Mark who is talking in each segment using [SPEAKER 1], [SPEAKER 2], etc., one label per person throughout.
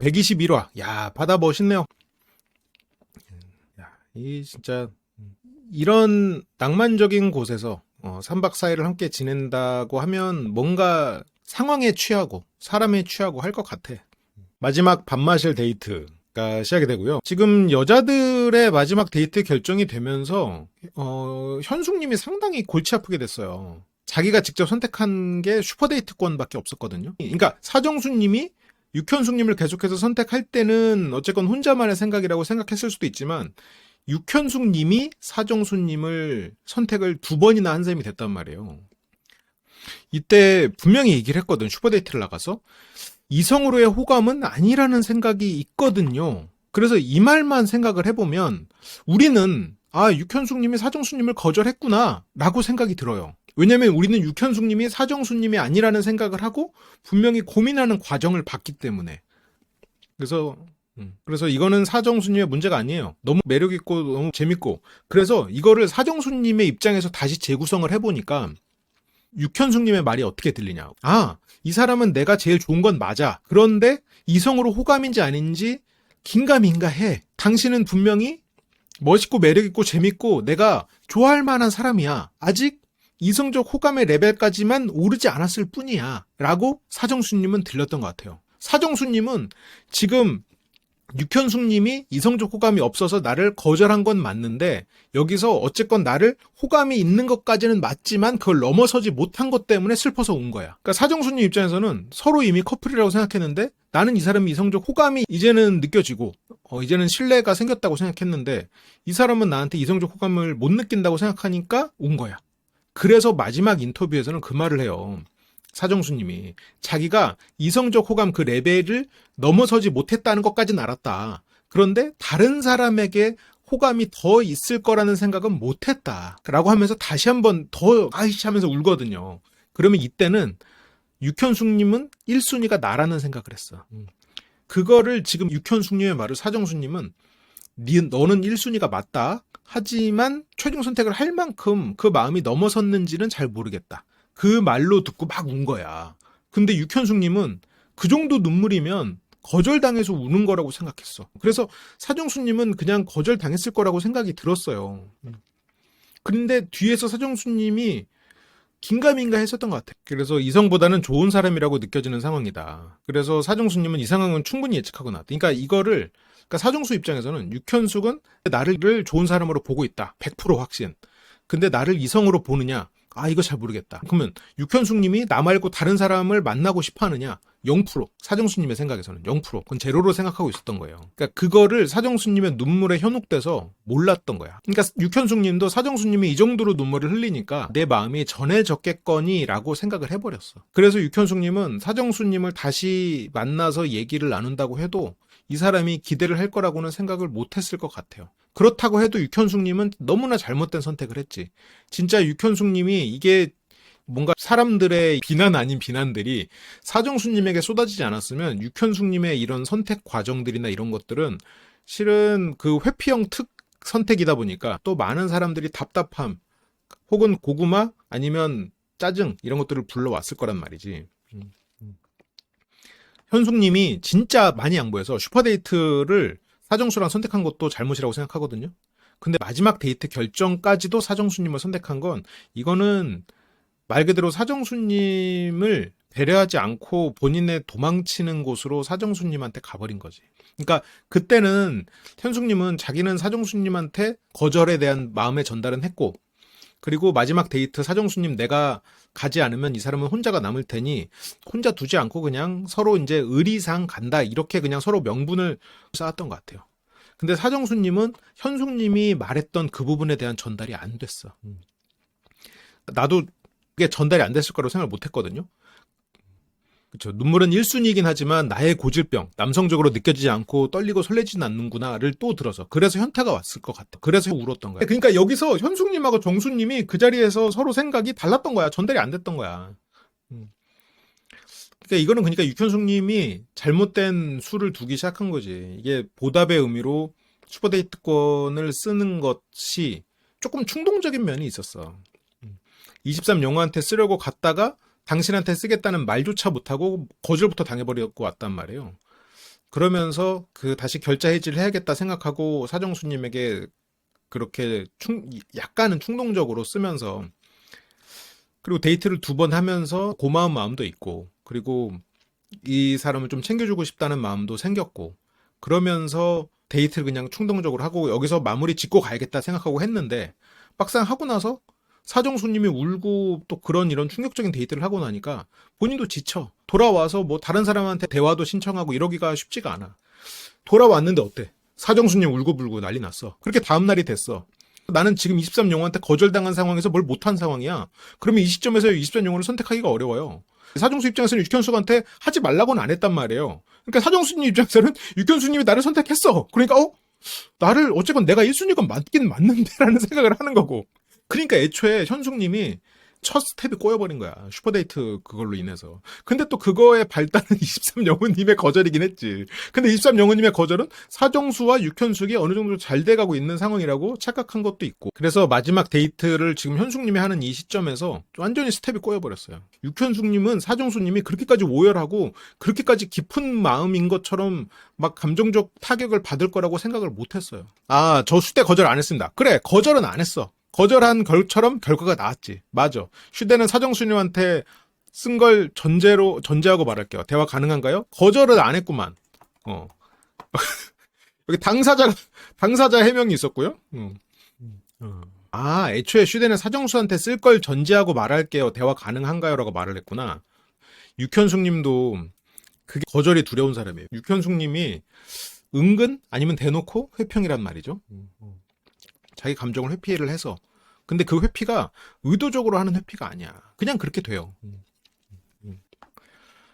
[SPEAKER 1] 121화. 야, 바다 멋있네요. 야, 이 진짜 이런 낭만적인 곳에서 3박 4일을 함께 지낸다고 하면 뭔가 상황에 취하고 사람에 취하고 할 것 같아. 마지막 밥 마실 데이트가 시작이 되고요. 지금 여자들의 마지막 데이트 결정이 되면서 현숙님이 상당히 골치 아프게 됐어요. 자기가 직접 선택한 게 슈퍼데이트권밖에 없었거든요. 그러니까 사정수님이 육현숙님을 계속해서 선택할 때는 어쨌건 혼자만의 생각이라고 생각했을 수도 있지만 육현숙님이 사정수님을 선택을 2번이나 한 셈이 됐단 말이에요. 이때 분명히 얘기를 했거든. 슈퍼데이트를 나가서 이성으로의 호감은 아니라는 생각이 있거든요. 그래서 이 말만 생각을 해보면 우리는 육현숙님이 사정수님을 거절했구나 라고 생각이 들어요. 왜냐면 우리는 육현숙님이 사정수님이 아니라는 생각을 하고 분명히 고민하는 과정을 봤기 때문에. 그래서 이거는 사정수님의 문제가 아니에요. 너무 매력있고 너무 재밌고. 그래서 이거를 사정수님의 입장에서 다시 재구성을 해보니까 육현숙님의 말이 어떻게 들리냐. 이 사람은 내가 제일 좋은 건 맞아. 그런데 이성으로 호감인지 아닌지 긴가민가 해. 당신은 분명히 멋있고 매력있고 재밌고 내가 좋아할 만한 사람이야. 아직 이성적 호감의 레벨까지만 오르지 않았을 뿐이야. 라고 사정수님은 들렸던 것 같아요. 사정수님은 지금 육현숙님이 이성적 호감이 없어서 나를 거절한 건 맞는데 여기서 어쨌건 나를 호감이 있는 것까지는 맞지만 그걸 넘어서지 못한 것 때문에 슬퍼서 온 거야. 그러니까 사정수님 입장에서는 서로 이미 커플이라고 생각했는데 나는 이 사람이 이성적 호감이 이제는 느껴지고 이제는 신뢰가 생겼다고 생각했는데 이 사람은 나한테 이성적 호감을 못 느낀다고 생각하니까 온 거야. 그래서 마지막 인터뷰에서는 그 말을 해요. 사정수님이 자기가 이성적 호감 그 레벨을 넘어서지 못했다는 것까지는 알았다. 그런데 다른 사람에게 호감이 더 있을 거라는 생각은 못했다. 라고 하면서 다시 한번 더 아이씨 하면서 울거든요. 그러면 이때는 육현숙님은 1순위가 나라는 생각을 했어. 그거를 지금 육현숙님의 말을 사정수님은 너는 1순위가 맞다. 하지만 최종 선택을 할 만큼 그 마음이 넘어섰는지는 잘 모르겠다. 그 말로 듣고 막 운 거야. 근데 육현숙님은 그 정도 눈물이면 거절당해서 우는 거라고 생각했어. 그래서 사정수님은 그냥 거절당했을 거라고 생각이 들었어요. 그런데 뒤에서 사정수님이 긴가민가 했었던 것 같아. 그래서 이성보다는 좋은 사람이라고 느껴지는 상황이다. 그래서 사정수님은 이 상황은 충분히 예측하고 나왔다. 그러니까 사정수 입장에서는 육현숙은 나를 좋은 사람으로 보고 있다. 100% 확신. 근데 나를 이성으로 보느냐? 이거 잘 모르겠다. 그러면 육현숙님이 나 말고 다른 사람을 만나고 싶어 하느냐? 0%. 사정수님의 생각에서는 0%. 그건 제로로 생각하고 있었던 거예요. 그러니까 그거를 사정수님의 눈물에 현혹돼서 몰랐던 거야. 그러니까 육현숙님도 사정수님이 이 정도로 눈물을 흘리니까 내 마음이 전해졌겠거니라고 생각을 해버렸어. 그래서 육현숙님은 사정수님을 다시 만나서 얘기를 나눈다고 해도 이 사람이 기대를 할 거라고는 생각을 못했을 것 같아요. 그렇다고 해도 육현숙님은 너무나 잘못된 선택을 했지. 진짜 육현숙님이 이게 뭔가 사람들의 비난 아닌 비난들이 사정수님에게 쏟아지지 않았으면 육현숙님의 이런 선택 과정들이나 이런 것들은 실은 그 회피형 특 선택이다 보니까 또 많은 사람들이 답답함 혹은 고구마 아니면 짜증 이런 것들을 불러왔을 거란 말이지. 현숙님이 진짜 많이 양보해서 슈퍼데이트를 사정수랑 선택한 것도 잘못이라고 생각하거든요. 근데 마지막 데이트 결정까지도 사정수님을 선택한 건 이거는 말 그대로 사정수님을 배려하지 않고 본인의 도망치는 곳으로 사정수님한테 가버린 거지. 그러니까 그때는 현숙님은 자기는 사정수님한테 거절에 대한 마음의 전달은 했고 그리고 마지막 데이트 사정수님 내가 가지 않으면 이 사람은 혼자가 남을 테니 혼자 두지 않고 그냥 서로 이제 의리상 간다 이렇게 그냥 서로 명분을 쌓았던 것 같아요. 근데 사정수님은 현숙님이 말했던 그 부분에 대한 전달이 안 됐어. 나도 그게 전달이 안 됐을 거라고 생각을 못 했거든요. 그렇죠. 눈물은 1순위이긴 하지만 나의 고질병, 남성적으로 느껴지지 않고 떨리고 설레지는 않는구나를 또 들어서 그래서 현타가 왔을 것 같아. 그래서 울었던 거야. 그러니까 여기서 현숙님하고 정수님이 그 자리에서 서로 생각이 달랐던 거야. 전달이 안 됐던 거야. 그러니까 육현숙님이 잘못된 수를 두기 시작한 거지. 이게 보답의 의미로 슈퍼데이트권을 쓰는 것이 조금 충동적인 면이 있었어. 23 영화한테 쓰려고 갔다가 당신한테 쓰겠다는 말조차 못하고 거절부터 당해버렸고 왔단 말이에요. 그러면서 그 다시 결자 해지를 해야겠다 생각하고 사정수님에게 그렇게 약간은 충동적으로 쓰면서, 그리고 데이트를 2번 하면서 고마운 마음도 있고, 그리고 이 사람을 좀 챙겨주고 싶다는 마음도 생겼고, 그러면서 데이트를 그냥 충동적으로 하고 여기서 마무리 짓고 가야겠다 생각하고 했는데, 막상 하고 나서 사정수님이 울고 또 그런 이런 충격적인 데이트를 하고 나니까 본인도 지쳐. 돌아와서 뭐 다른 사람한테 대화도 신청하고 이러기가 쉽지가 않아. 돌아왔는데 어때? 사정수님 울고불고 난리 났어. 그렇게 다음날이 됐어. 나는 지금 23영호한테 거절당한 상황에서 뭘 못한 상황이야. 그러면 이 시점에서 23영호를 선택하기가 어려워요. 사정수 입장에서는 육현수한테 하지 말라고는 안 했단 말이에요. 그러니까 사정수님 입장에서는 육현수님이 나를 선택했어. 그러니까 나를 어쨌건 내가 1순위가 맞긴 맞는데 라는 생각을 하는 거고. 그러니까 애초에 현숙님이 첫 스텝이 꼬여버린 거야. 슈퍼데이트 그걸로 인해서. 근데 또 그거의 발단은 23영호님의 거절이긴 했지. 근데 23영호님의 거절은 사정수와 육현숙이 어느 정도 잘 돼가고 있는 상황이라고 착각한 것도 있고. 그래서 마지막 데이트를 지금 현숙님이 하는 이 시점에서 완전히 스텝이 꼬여버렸어요. 육현숙님은 사정수님이 그렇게까지 오열하고 그렇게까지 깊은 마음인 것처럼 막 감정적 타격을 받을 거라고 생각을 못했어요. 아, 저 슈대 거절 안 했습니다. 그래, 거절은 안 했어. 거절한 결처럼 결과가 나왔지. 맞아. 슈대는 사정수님한테 쓴 걸 전제하고 말할게요. 대화 가능한가요? 거절을 안 했구만. 여기 당사자 해명이 있었고요. 아, 애초에 슈대는 사정수한테 쓸 걸 전제하고 말할게요. 대화 가능한가요? 라고 말을 했구나. 육현숙님도 그게 거절이 두려운 사람이에요. 육현숙님이 은근 아니면 대놓고 회평이란 말이죠. 자기 감정을 회피를 해서. 근데 그 회피가 의도적으로 하는 회피가 아니야. 그냥 그렇게 돼요.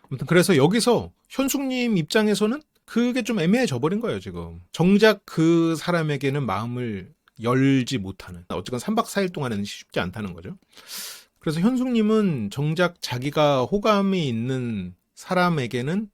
[SPEAKER 1] 아무튼 그래서 여기서 현숙님 입장에서는 그게 좀 애매해져 버린 거예요, 지금. 정작 그 사람에게는 마음을 열지 못하는. 어쨌건 3박 4일 동안은 쉽지 않다는 거죠. 그래서 현숙님은 정작 자기가 호감이 있는 사람에게는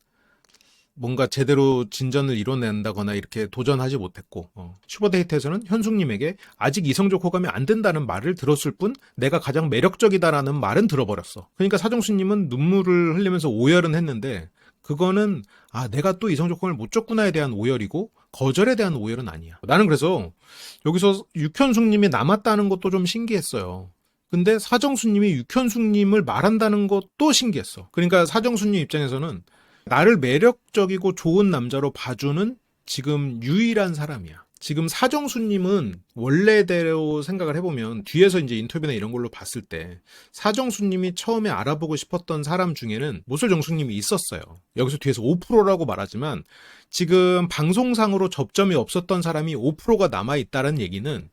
[SPEAKER 1] 뭔가 제대로 진전을 이뤄낸다거나 이렇게 도전하지 못했고, 슈퍼데이트에서는 현숙님에게 아직 이성적 호감이 안 된다는 말을 들었을 뿐 내가 가장 매력적이다라는 말은 들어버렸어. 그러니까 사정수님은 눈물을 흘리면서 오열은 했는데 그거는 내가 또 이성적 호감을 못 줬구나에 대한 오열이고 거절에 대한 오열은 아니야. 나는 그래서 여기서 육현숙님이 남았다는 것도 좀 신기했어요. 근데 사정수님이 육현숙님을 말한다는 것도 신기했어. 그러니까 사정수님 입장에서는 나를 매력적이고 좋은 남자로 봐주는 지금 유일한 사람이야. 지금 사정수님은 원래대로 생각을 해보면 뒤에서 이제 인터뷰나 이런 걸로 봤을 때 사정수님이 처음에 알아보고 싶었던 사람 중에는 모쏠정숙님이 있었어요. 여기서 뒤에서 5%라고 말하지만 지금 방송상으로 접점이 없었던 사람이 5%가 남아있다는 얘기는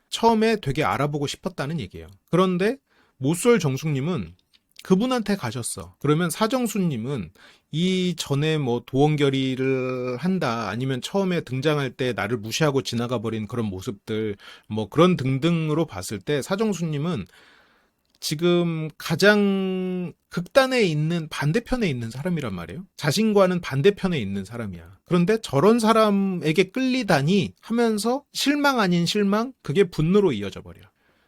[SPEAKER 1] 처음에 되게 알아보고 싶었다는 얘기예요. 그런데 모쏠정숙님은 그분한테 가셨어. 그러면 사정수님은 이 전에 뭐 도원결의를 한다, 아니면 처음에 등장할 때 나를 무시하고 지나가 버린 그런 모습들, 뭐 그런 등등으로 봤을 때 사정수님은 지금 가장 극단에 있는 반대편에 있는 사람이란 말이에요. 자신과는 반대편에 있는 사람이야. 그런데 저런 사람에게 끌리다니 하면서 실망 아닌 실망, 그게 분노로 이어져 버려.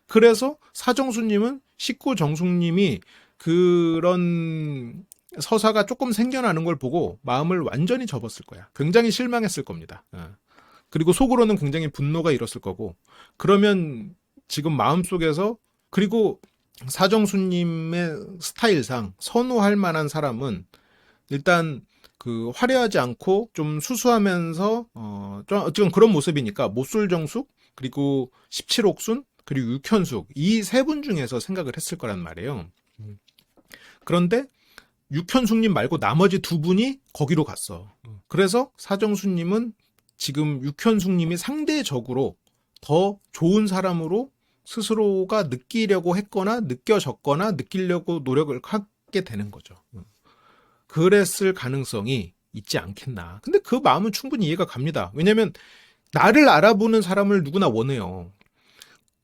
[SPEAKER 1] 그래서 사정수님은 식구 정숙님이 그런 서사가 조금 생겨나는 걸 보고 마음을 완전히 접었을 거야. 굉장히 실망했을 겁니다. 그리고 속으로는 굉장히 분노가 일었을 거고. 그러면 지금 마음속에서, 그리고 사정수님의 스타일상 선호할 만한 사람은 일단 그 화려하지 않고 좀 수수하면서 좀 어쨌든 그런 모습이니까 모쏠정숙, 그리고 17옥순, 그리고 육현숙, 이 세 분 중에서 생각을 했을 거란 말이에요. 그런데 육현숙님 말고 나머지 2분이 거기로 갔어. 그래서 사정수님은 지금 육현숙님이 상대적으로 더 좋은 사람으로 스스로가 느끼려고 했거나 느껴졌거나 느끼려고 노력을 하게 되는 거죠. 그랬을 가능성이 있지 않겠나. 근데 그 마음은 충분히 이해가 갑니다. 왜냐면 나를 알아보는 사람을 누구나 원해요.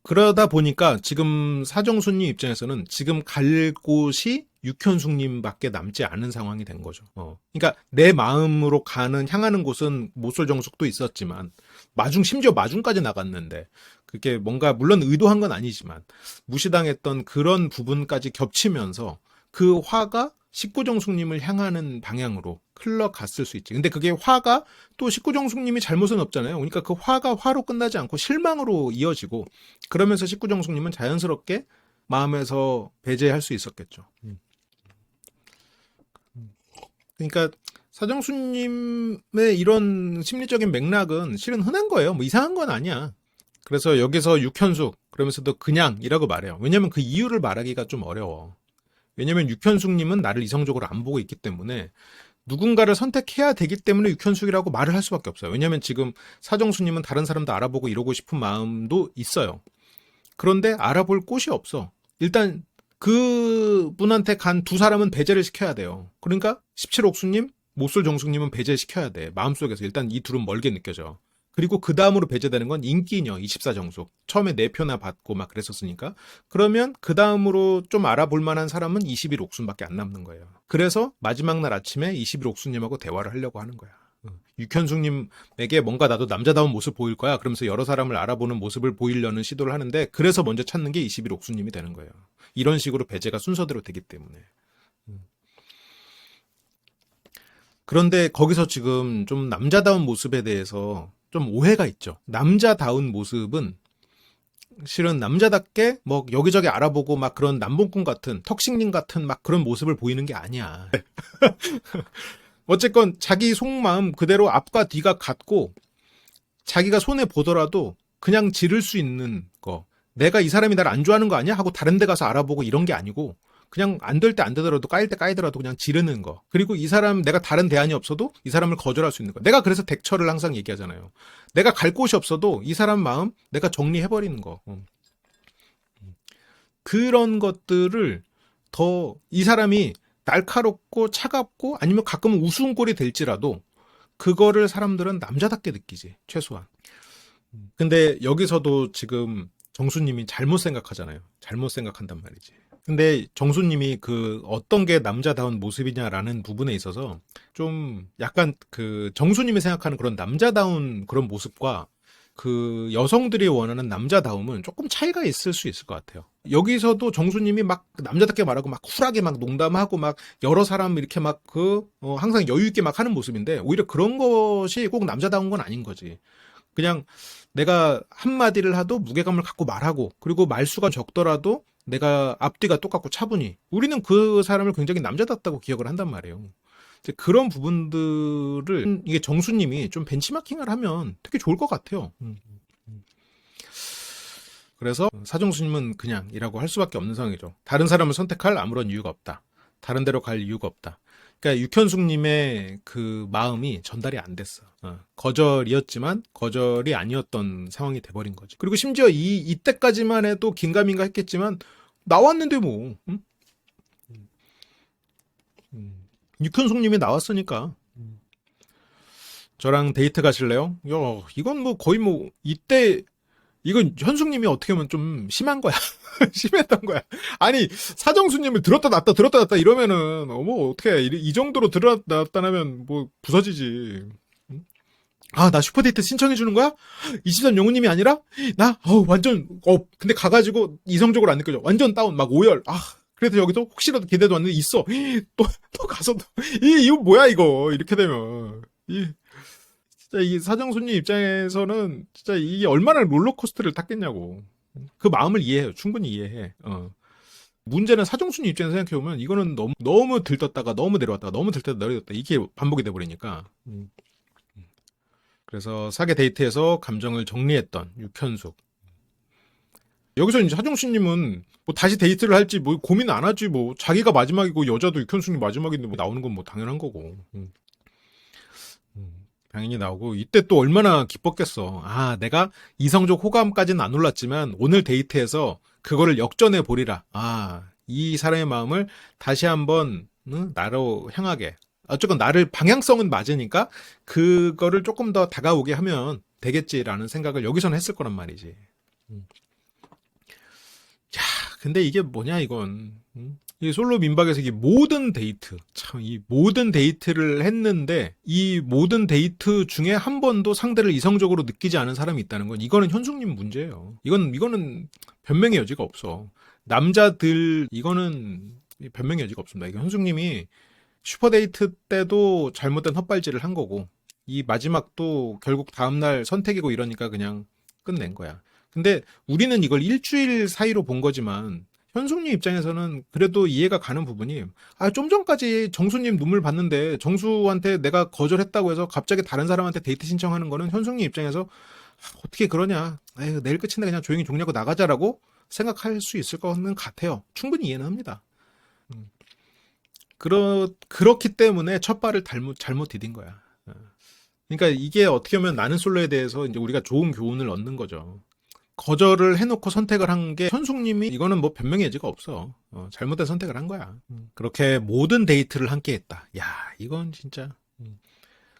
[SPEAKER 1] 그러다 보니까 지금 사정수님 입장에서는 지금 갈 곳이 육현숙님밖에 남지 않은 상황이 된 거죠. 그러니까 내 마음으로 향하는 곳은 모쏠정숙도 있었지만 심지어 마중까지 나갔는데 그게 뭔가 물론 의도한 건 아니지만 무시당했던 그런 부분까지 겹치면서 그 화가 식구정숙님을 향하는 방향으로 흘러갔을 수 있지. 근데 그게 화가 또 식구정숙님이 잘못은 없잖아요. 그러니까 그 화가 화로 끝나지 않고 실망으로 이어지고 그러면서 식구정숙님은 자연스럽게 마음에서 배제할 수 있었겠죠. 그러니까 사정수님의 이런 심리적인 맥락은 실은 흔한 거예요. 뭐 이상한 건 아니야. 그래서 여기서 육현숙 그러면서도 그냥이라고 말해요. 왜냐면 그 이유를 말하기가 좀 어려워. 왜냐면 육현숙님은 나를 이성적으로 안 보고 있기 때문에 누군가를 선택해야 되기 때문에 육현숙이라고 말을 할 수밖에 없어요. 왜냐면 지금 사정수님은 다른 사람도 알아보고 이러고 싶은 마음도 있어요. 그런데 알아볼 곳이 없어. 일단 그분한테 간 두 사람은 배제를 시켜야 돼요. 그러니까 17옥수님, 모쏠정숙님은 배제시켜야 돼. 마음속에서 일단 이 둘은 멀게 느껴져. 그리고 그 다음으로 배제되는 건 인기녀 24정숙. 처음에 4표나 받고 막 그랬었으니까. 그러면 그 다음으로 좀 알아볼 만한 사람은 21옥순밖에 안 남는 거예요. 그래서 마지막 날 아침에 21옥순님하고 대화를 하려고 하는 거야. 육현숙님에게 뭔가 나도 남자다운 모습 보일 거야. 그러면서 여러 사람을 알아보는 모습을 보이려는 시도를 하는데 그래서 먼저 찾는 게 21옥순님이 되는 거예요. 이런 식으로 배제가 순서대로 되기 때문에. 그런데 거기서 지금 좀 남자다운 모습에 대해서 좀 오해가 있죠. 남자다운 모습은 실은 남자답게 뭐 여기저기 알아보고 막 그런 남봉꾼 같은 턱식님 같은 막 그런 모습을 보이는 게 아니야. 어쨌건 자기 속마음 그대로 앞과 뒤가 같고 자기가 손해 보더라도 그냥 지를 수 있는 거. 내가 이 사람이 나를 안 좋아하는 거 아니야? 하고 다른 데 가서 알아보고 이런 게 아니고 그냥 안 될 때 안 되더라도 까일 때 까이더라도 그냥 지르는 거. 그리고 이 사람 내가 다른 대안이 없어도 이 사람을 거절할 수 있는 거. 내가 그래서 덱처를 항상 얘기하잖아요. 내가 갈 곳이 없어도 이 사람 마음 내가 정리해버리는 거. 그런 것들을 더 이 사람이 날카롭고 차갑고 아니면 가끔은 우스운 꼴이 될지라도 그거를 사람들은 남자답게 느끼지. 최소한. 근데 여기서도 지금 정수님이 잘못 생각하잖아요. 잘못 생각한단 말이지. 근데 정수님이 그 어떤 게 남자다운 모습이냐라는 부분에 있어서 좀 약간 그 정수님이 생각하는 그런 남자다운 그런 모습과 그 여성들이 원하는 남자다움은 조금 차이가 있을 수 있을 것 같아요. 여기서도 정수님이 막 남자답게 말하고 막 쿨하게 막 농담하고 막 여러 사람 이렇게 막 항상 여유 있게 막 하는 모습인데 오히려 그런 것이 꼭 남자다운 건 아닌 거지. 그냥 내가 한마디를 하도 무게감을 갖고 말하고 그리고 말수가 적더라도 내가 앞뒤가 똑같고 차분히 우리는 그 사람을 굉장히 남자답다고 기억을 한단 말이에요. 이제 그런 부분들을 이게 정수님이 좀 벤치마킹을 하면 되게 좋을 것 같아요. 그래서 사정수님은 그냥이라고 할 수밖에 없는 상황이죠. 다른 사람을 선택할 아무런 이유가 없다. 다른 데로 갈 이유가 없다. 그러니까 육현숙님의 그 마음이 전달이 안 됐어. 거절이었지만 거절이 아니었던 상황이 돼버린 거지. 그리고 심지어 이때까지만 해도 긴가민가 했겠지만 나왔는데 뭐. 응? 육현숙님이 나왔으니까. 저랑 데이트 가실래요? 야, 이건 뭐 거의 뭐 이때 이건 현숙님이 어떻게 보면 좀 심한 거야. 심했던 거야. 아니 사정수님을 들었다 놨다 이러면은 뭐 어떻게 이 정도로 들었다 놨다 하면 뭐 부서지지. 아, 나 슈퍼데이트 신청해 주는 거야? 23 영우님이 아니라 나 완전 근데 가가지고 이성적으로 안 느껴져. 완전 다운 막 오열. 그래서 여기서 혹시라도 기대도 왔는데 있어. 또 가서 이거 뭐야 이거 이렇게 되면 진짜 이 사정수님 입장에서는 진짜 이게 얼마나 롤러코스터를 탔겠냐고. 그 마음을 이해해요. 충분히 이해해. 문제는 사정수님 입장에서 생각해보면 이거는 너무 들떴다가 너무 내려왔다가 너무 들떴다가 내려왔다 이게 반복이 돼버리니까. 그래서 사계 데이트에서 감정을 정리했던 육현숙. 여기서 이제 사정수님은 뭐 다시 데이트를 할지 뭐 고민 안 하지 뭐 자기가 마지막이고 여자도 육현숙이 마지막인데 뭐 나오는 건 뭐 당연한 거고. 당연히 나오고 이때 또 얼마나 기뻤겠어. 내가 이성적 호감까지는 안 올랐지만 오늘 데이트에서 그거를 역전해 보리라. 이 사람의 마음을 다시 한번 나로 향하게. 어쨌건 나를 방향성은 맞으니까 그거를 조금 더 다가오게 하면 되겠지라는 생각을 여기서는 했을 거란 말이지. 야, 근데 이게 뭐냐 이건. 이 솔로 민박에서 이 모든 데이트, 참, 이 모든 데이트를 했는데, 이 모든 데이트 중에 한 번도 상대를 이성적으로 느끼지 않은 사람이 있다는 건, 이거는 현숙님 문제예요. 이거는 변명의 여지가 없어. 남자들, 이거는 변명의 여지가 없습니다. 이게 현숙님이 슈퍼데이트 때도 잘못된 헛발질을 한 거고 이 마지막도 결국 다음날 선택이고 이러니까 그냥 끝낸 거야. 근데 우리는 이걸 일주일 사이로 본 거지만 현숙님 입장에서는 그래도 이해가 가는 부분이 좀 전까지 정수님 눈물 봤는데 정수한테 내가 거절했다고 해서 갑자기 다른 사람한테 데이트 신청하는 거는 현숙님 입장에서 어떻게 그러냐, 에휴, 내일 끝인데 그냥 조용히 종료하고 나가자라고 생각할 수 있을 거는 같아요. 충분히 이해는 합니다. 그렇기 때문에 첫 발을 잘못 디딘 거야. 그러니까 이게 어떻게 보면 나는 솔로에 대해서 이제 우리가 좋은 교훈을 얻는 거죠. 거절을 해놓고 선택을 한 게 현숙님이 이거는 뭐 변명의 여지가 없어. 잘못된 선택을 한 거야. 그렇게 모든 데이트를 함께 했다. 야, 이건 진짜.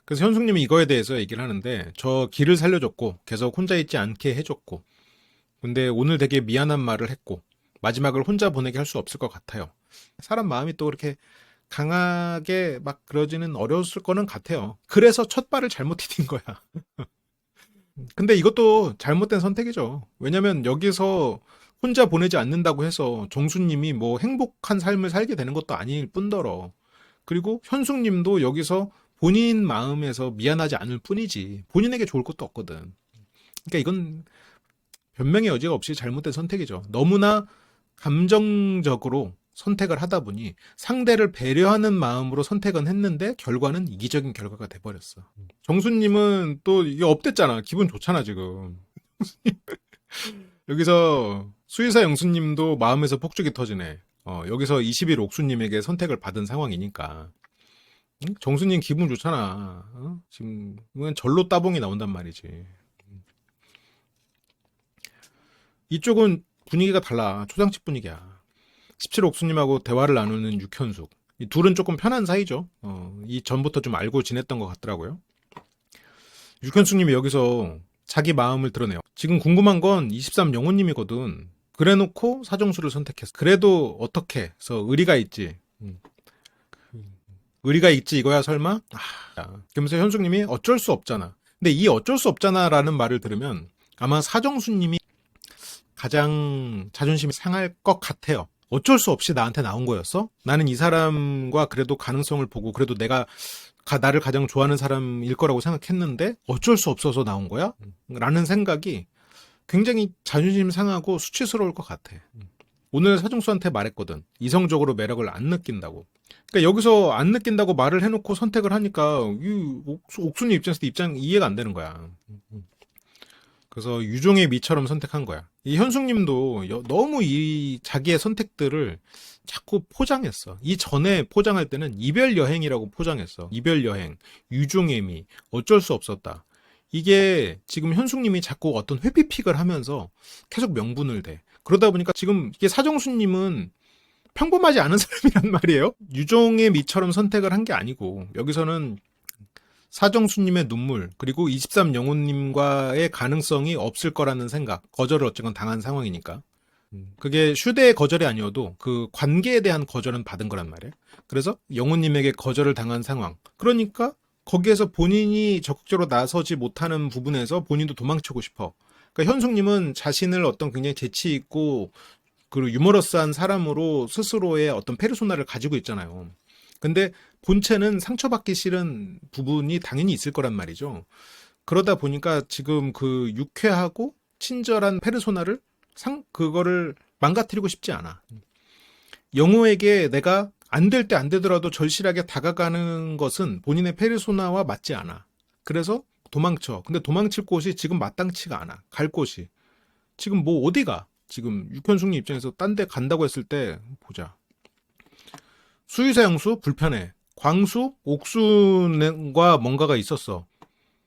[SPEAKER 1] 그래서 현숙님이 이거에 대해서 얘기를 하는데 저 길을 살려줬고 계속 혼자 있지 않게 해줬고 근데 오늘 되게 미안한 말을 했고 마지막을 혼자 보내게 할 수 없을 것 같아요. 사람 마음이 또 그렇게 강하게 막 그러지는 어려웠을 거는 같아요. 그래서 첫 발을 잘못 디딘 거야. 근데 이것도 잘못된 선택이죠. 왜냐면 여기서 혼자 보내지 않는다고 해서 정수님이 뭐 행복한 삶을 살게 되는 것도 아닐 뿐더러 그리고 현숙님도 여기서 본인 마음에서 미안하지 않을 뿐이지 본인에게 좋을 것도 없거든. 그러니까 이건 변명의 여지가 없이 잘못된 선택이죠. 너무나 감정적으로 선택을 하다 보니 상대를 배려하는 마음으로 선택은 했는데 결과는 이기적인 결과가 돼버렸어. 정수님은 또 이게 업됐잖아. 기분 좋잖아 지금. 여기서 수의사 영수님도 마음에서 폭죽이 터지네. 여기서 21 옥수님에게 선택을 받은 상황이니까. 응? 정수님 기분 좋잖아. 지금 이건 절로 따봉이 나온단 말이지. 이쪽은 분위기가 달라. 초장집 분위기야. 17 옥수님하고 대화를 나누는 육현숙. 이 둘은 조금 편한 사이죠. 이 전부터 좀 알고 지냈던 것 같더라고요. 육현숙님이 여기서 자기 마음을 드러내요. 지금 궁금한 건 23 영호님이거든. 그래놓고 사정수를 선택했어. 그래도 어떻게 해서 의리가 있지. 의리가 있지 이거야 설마? 그러면서 현숙님이 어쩔 수 없잖아. 근데 이 어쩔 수 없잖아라는 말을 들으면 아마 사정수님이 가장 자존심이 상할 것 같아요. 어쩔 수 없이 나한테 나온 거였어? 나는 이 사람과 그래도 가능성을 보고 그래도 내가 나를 가장 좋아하는 사람일 거라고 생각했는데 어쩔 수 없어서 나온 거야? 라는 생각이 굉장히 자존심 상하고 수치스러울 것 같아. 오늘 사정수한테 말했거든. 이성적으로 매력을 안 느낀다고. 그러니까 여기서 안 느낀다고 말을 해놓고 선택을 하니까 옥순이 입장에서 이해가 안 되는 거야. 그래서 유종의 미처럼 선택한 거야. 이 현숙님도 너무 이 자기의 선택들을 자꾸 포장했어. 이 전에 포장할 때는 이별 여행이라고 포장했어. 이별 여행, 유종의 미, 어쩔 수 없었다. 이게 지금 현숙님이 자꾸 어떤 회피픽을 하면서 계속 명분을 대. 그러다 보니까 지금 이게 사정수님은 평범하지 않은 사람이란 말이에요. 유종의 미처럼 선택을 한 게 아니고 여기서는 사정수님의 눈물 그리고 23 영호님과의 가능성이 없을 거라는 생각, 거절을 어쨌건 당한 상황이니까 그게 슈대의 거절이 아니어도 그 관계에 대한 거절은 받은 거란 말이에요. 그래서 영호님에게 거절을 당한 상황. 그러니까 거기에서 본인이 적극적으로 나서지 못하는 부분에서 본인도 도망치고 싶어. 그러니까 현숙님은 자신을 어떤 굉장히 재치 있고 그리고 유머러스한 사람으로 스스로의 어떤 페르소나를 가지고 있잖아요. 근데 본체는 상처받기 싫은 부분이 당연히 있을 거란 말이죠. 그러다 보니까 지금 그 유쾌하고 친절한 페르소나를 그거를 망가뜨리고 싶지 않아. 영호에게 내가 안 될 때 안 되더라도 절실하게 다가가는 것은 본인의 페르소나와 맞지 않아. 그래서 도망쳐. 근데 도망칠 곳이 지금 마땅치가 않아. 갈 곳이. 지금 뭐 어디가? 지금 육현숙님 입장에서 딴 데 간다고 했을 때 보자. 수의사 영수 불편해. 광수 옥수과 뭔가가 있었어.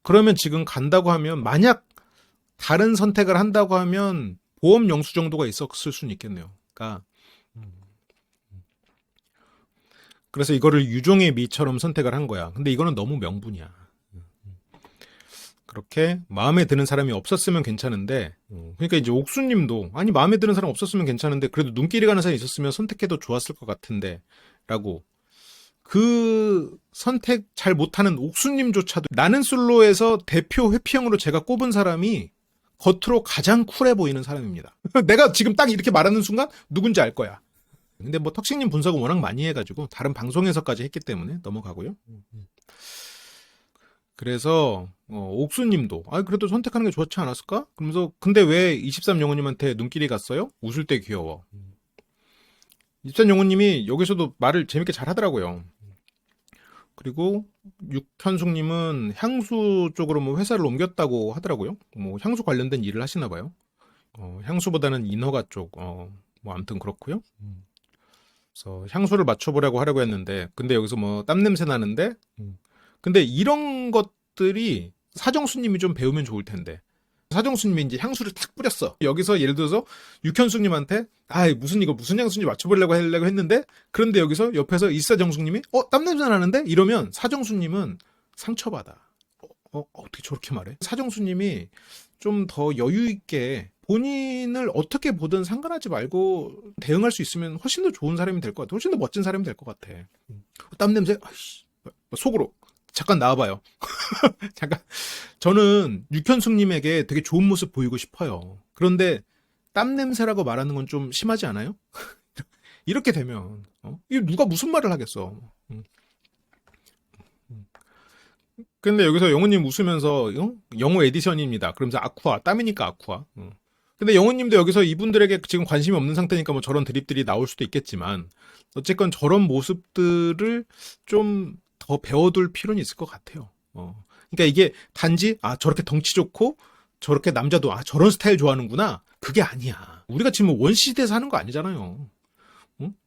[SPEAKER 1] 그러면 지금 간다고 하면 만약 다른 선택을 한다고 하면 보험 영수 정도가 있었을 수는 있겠네요. 그러니까 그래서 이거를 유종의 미처럼 선택을 한 거야. 근데 이거는 너무 명분이야. 그렇게 마음에 드는 사람이 없었으면 괜찮은데 그러니까 이제 옥수님도 아니 마음에 드는 사람 없었으면 괜찮은데 그래도 눈길이 가는 사람이 있었으면 선택해도 좋았을 것 같은데 라고 그 선택 잘 못하는 옥수님조차도 나는 솔로에서 대표 회피형으로 제가 꼽은 사람이 겉으로 가장 쿨해 보이는 사람입니다. 내가 지금 딱 이렇게 말하는 순간 누군지 알 거야. 근데 뭐 턱식님 분석은 워낙 많이 해가지고 다른 방송에서까지 했기 때문에 넘어가고요. 그래서 옥수님도 그래도 선택하는 게 좋지 않았을까? 그러면서 근데 왜 23영호님한테 눈길이 갔어요? 웃을 때 귀여워. 23영호님이 여기서도 말을 재밌게 잘 하더라고요. 그리고 육현숙님은 향수 쪽으로 뭐 회사를 옮겼다고 하더라고요. 뭐 향수 관련된 일을 하시나 봐요. 향수보다는 인허가 쪽, 뭐 아무튼 그렇고요. 그래서 향수를 맞춰보려고 하려고 했는데, 근데 여기서 뭐 땀 냄새 나는데, 근데 이런 것들이 사정수님이 좀 배우면 좋을 텐데. 사정수님이 이제 향수를 탁 뿌렸어. 여기서 예를 들어서 육현숙님한테 무슨 향수인지 맞춰보려고 하려고 했는데, 그런데 여기서 옆에서 이사정숙님이 땀 냄새 나는데 이러면 사정수님은 상처받아. 어떻게 저렇게 말해? 사정수님이 좀 더 여유 있게 본인을 어떻게 보든 상관하지 말고 대응할 수 있으면 훨씬 더 좋은 사람이 될 것 같아. 훨씬 더 멋진 사람이 될 것 같아. 땀 냄새? 속으로 잠깐 나와봐요. 잠깐. 저는 육현숙님에게 되게 좋은 모습 보이고 싶어요. 그런데 땀 냄새라고 말하는 건 좀 심하지 않아요? 이렇게 되면 이거 누가 무슨 말을 하겠어. 근데 여기서 영호님 웃으면서 영호 에디션입니다. 그러면서 아쿠아, 땀이니까 아쿠아. 근데 영호님도 여기서 이분들에게 지금 관심이 없는 상태니까 뭐 저런 드립들이 나올 수도 있겠지만 어쨌건 저런 모습들을 좀 더 배워둘 필요는 있을 것 같아요. 그러니까 이게 단지 저렇게 덩치 좋고 저렇게 남자도 저런 스타일 좋아하는구나. 그게 아니야. 우리가 지금 원시대에서 하는 거 아니잖아요.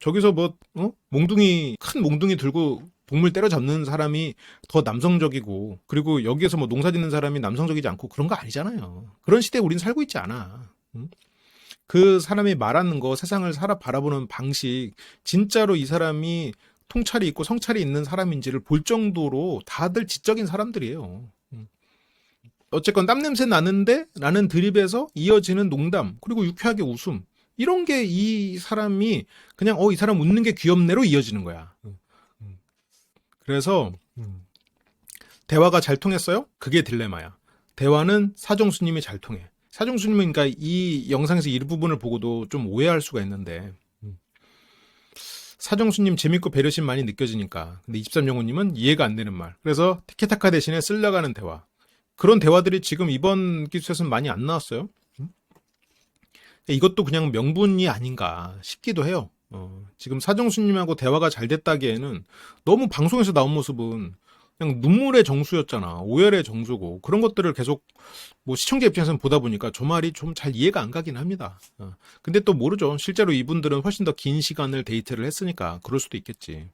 [SPEAKER 1] 저기서 뭐 큰 몽둥이 들고 동물 때려잡는 사람이 더 남성적이고 그리고 여기에서 뭐 농사 짓는 사람이 남성적이지 않고 그런 거 아니잖아요. 그런 시대에 우린 살고 있지 않아. 그 사람이 말하는 거 세상을 바라보는 방식 진짜로 이 사람이 통찰이 있고 성찰이 있는 사람인지를 볼 정도로 다들 지적인 사람들이에요. 어쨌건 땀냄새 나는데 라는 드립에서 이어지는 농담 그리고 유쾌하게 웃음 이런 게 이 사람이 그냥 이 사람 웃는 게 귀엽네로 이어지는 거야. 그래서 대화가 잘 통했어요? 그게 딜레마야. 대화는 사정수님이 잘 통해. 사정수님은 그러니까 이 영상에서 이 부분을 보고도 좀 오해할 수가 있는데 사정수님 재밌고 배려심 많이 느껴지니까. 근데 23영호님은 이해가 안 되는 말. 그래서 티키타카 대신에 쓸려가는 대화. 그런 대화들이 지금 이번 기수에서는 많이 안 나왔어요. 이것도 그냥 명분이 아닌가 싶기도 해요. 지금 사정수님하고 대화가 잘 됐다기에는 너무 방송에서 나온 모습은 그냥 눈물의 정수였잖아. 오열의 정수고 그런 것들을 계속 뭐 시청자 입장에서는 보다 보니까 저 말이 좀 잘 이해가 안 가긴 합니다. 근데 또 모르죠. 실제로 이분들은 훨씬 더 긴 시간을 데이트를 했으니까 그럴 수도 있겠지.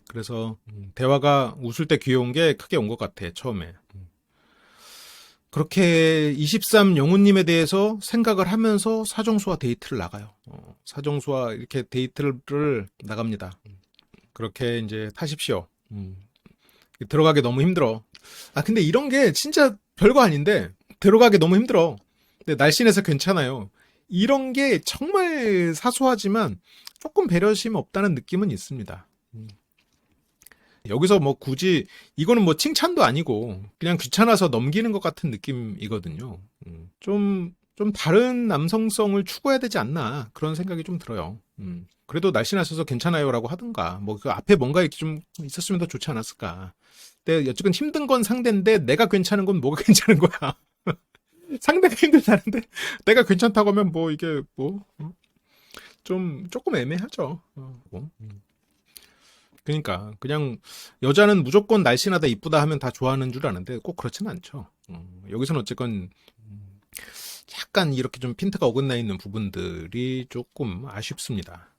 [SPEAKER 1] 그래서 대화가 웃을 때 귀여운 게 크게 온 것 같아. 처음에. 그렇게 23영호님에 대해서 생각을 하면서 사정수와 데이트를 나가요. 사정수와 이렇게 데이트를 나갑니다. 그렇게 이제 타십시오. 들어가기 너무 힘들어. 근데 이런 게 진짜 별거 아닌데 들어가기 너무 힘들어. 근데 날씬해서 괜찮아요. 이런 게 정말 사소하지만 조금 배려심 없다는 느낌은 있습니다. 여기서 뭐 굳이 이거는 뭐 칭찬도 아니고 그냥 귀찮아서 넘기는 것 같은 느낌이거든요. 좀 다른 남성성을 추구해야 되지 않나 그런 생각이 좀 들어요. 그래도 날씬하셔서 괜찮아요라고 하든가 뭐 그 앞에 뭔가 이렇게 좀 있었으면 더 좋지 않았을까. 근데 여쨌든 힘든 건 상대인데 내가 괜찮은 건 뭐가 괜찮은 거야. 상대가 힘들다는데 내가 괜찮다고 하면 뭐 이게 뭐 조금 애매하죠. 그러니까 그냥 여자는 무조건 날씬하다 이쁘다 하면 다 좋아하는 줄 아는데 꼭 그렇지는 않죠. 여기서는 어쨌건 약간 이렇게 좀 핀트가 어긋나 있는 부분들이 조금 아쉽습니다.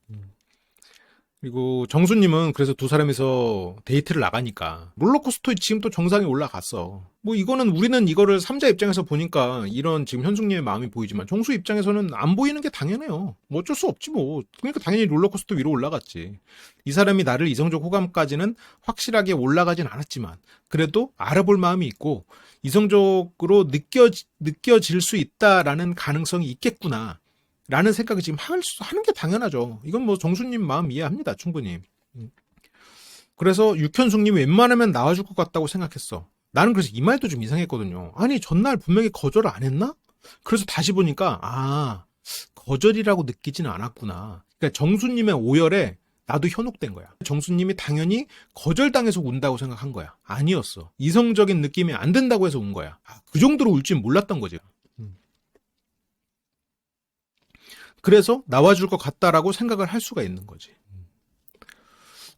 [SPEAKER 1] 그리고 정수님은 그래서 두 사람이서 데이트를 나가니까 롤러코스터에 지금 또 정상에 올라갔어. 뭐 이거는 우리는 이거를 3자 입장에서 보니까 이런 지금 현숙님의 마음이 보이지만 정수 입장에서는 안 보이는 게 당연해요. 뭐 어쩔 수 없지 뭐. 그러니까 당연히 롤러코스터 위로 올라갔지. 이 사람이 나를 이성적 호감까지는 확실하게 올라가진 않았지만 그래도 알아볼 마음이 있고 이성적으로 느껴질 수 있다라는 가능성이 있겠구나. 라는 생각을 지금 하는 게 당연하죠. 이건 뭐 정수님 마음 이해합니다. 충분히. 그래서 육현숙님이 웬만하면 나와줄 것 같다고 생각했어. 나는 그래서 이 말도 좀 이상했거든요. 아니 전날 분명히 거절을 안 했나? 그래서 다시 보니까 거절이라고 느끼지는 않았구나. 그러니까 정수님의 오열에 나도 현혹된 거야. 정수님이 당연히 거절당해서 운다고 생각한 거야. 아니었어. 이성적인 느낌이 안 든다고 해서 운 거야. 그 정도로 울 줄 몰랐던 거지. 그래서 나와줄 것 같다라고 생각을 할 수가 있는 거지.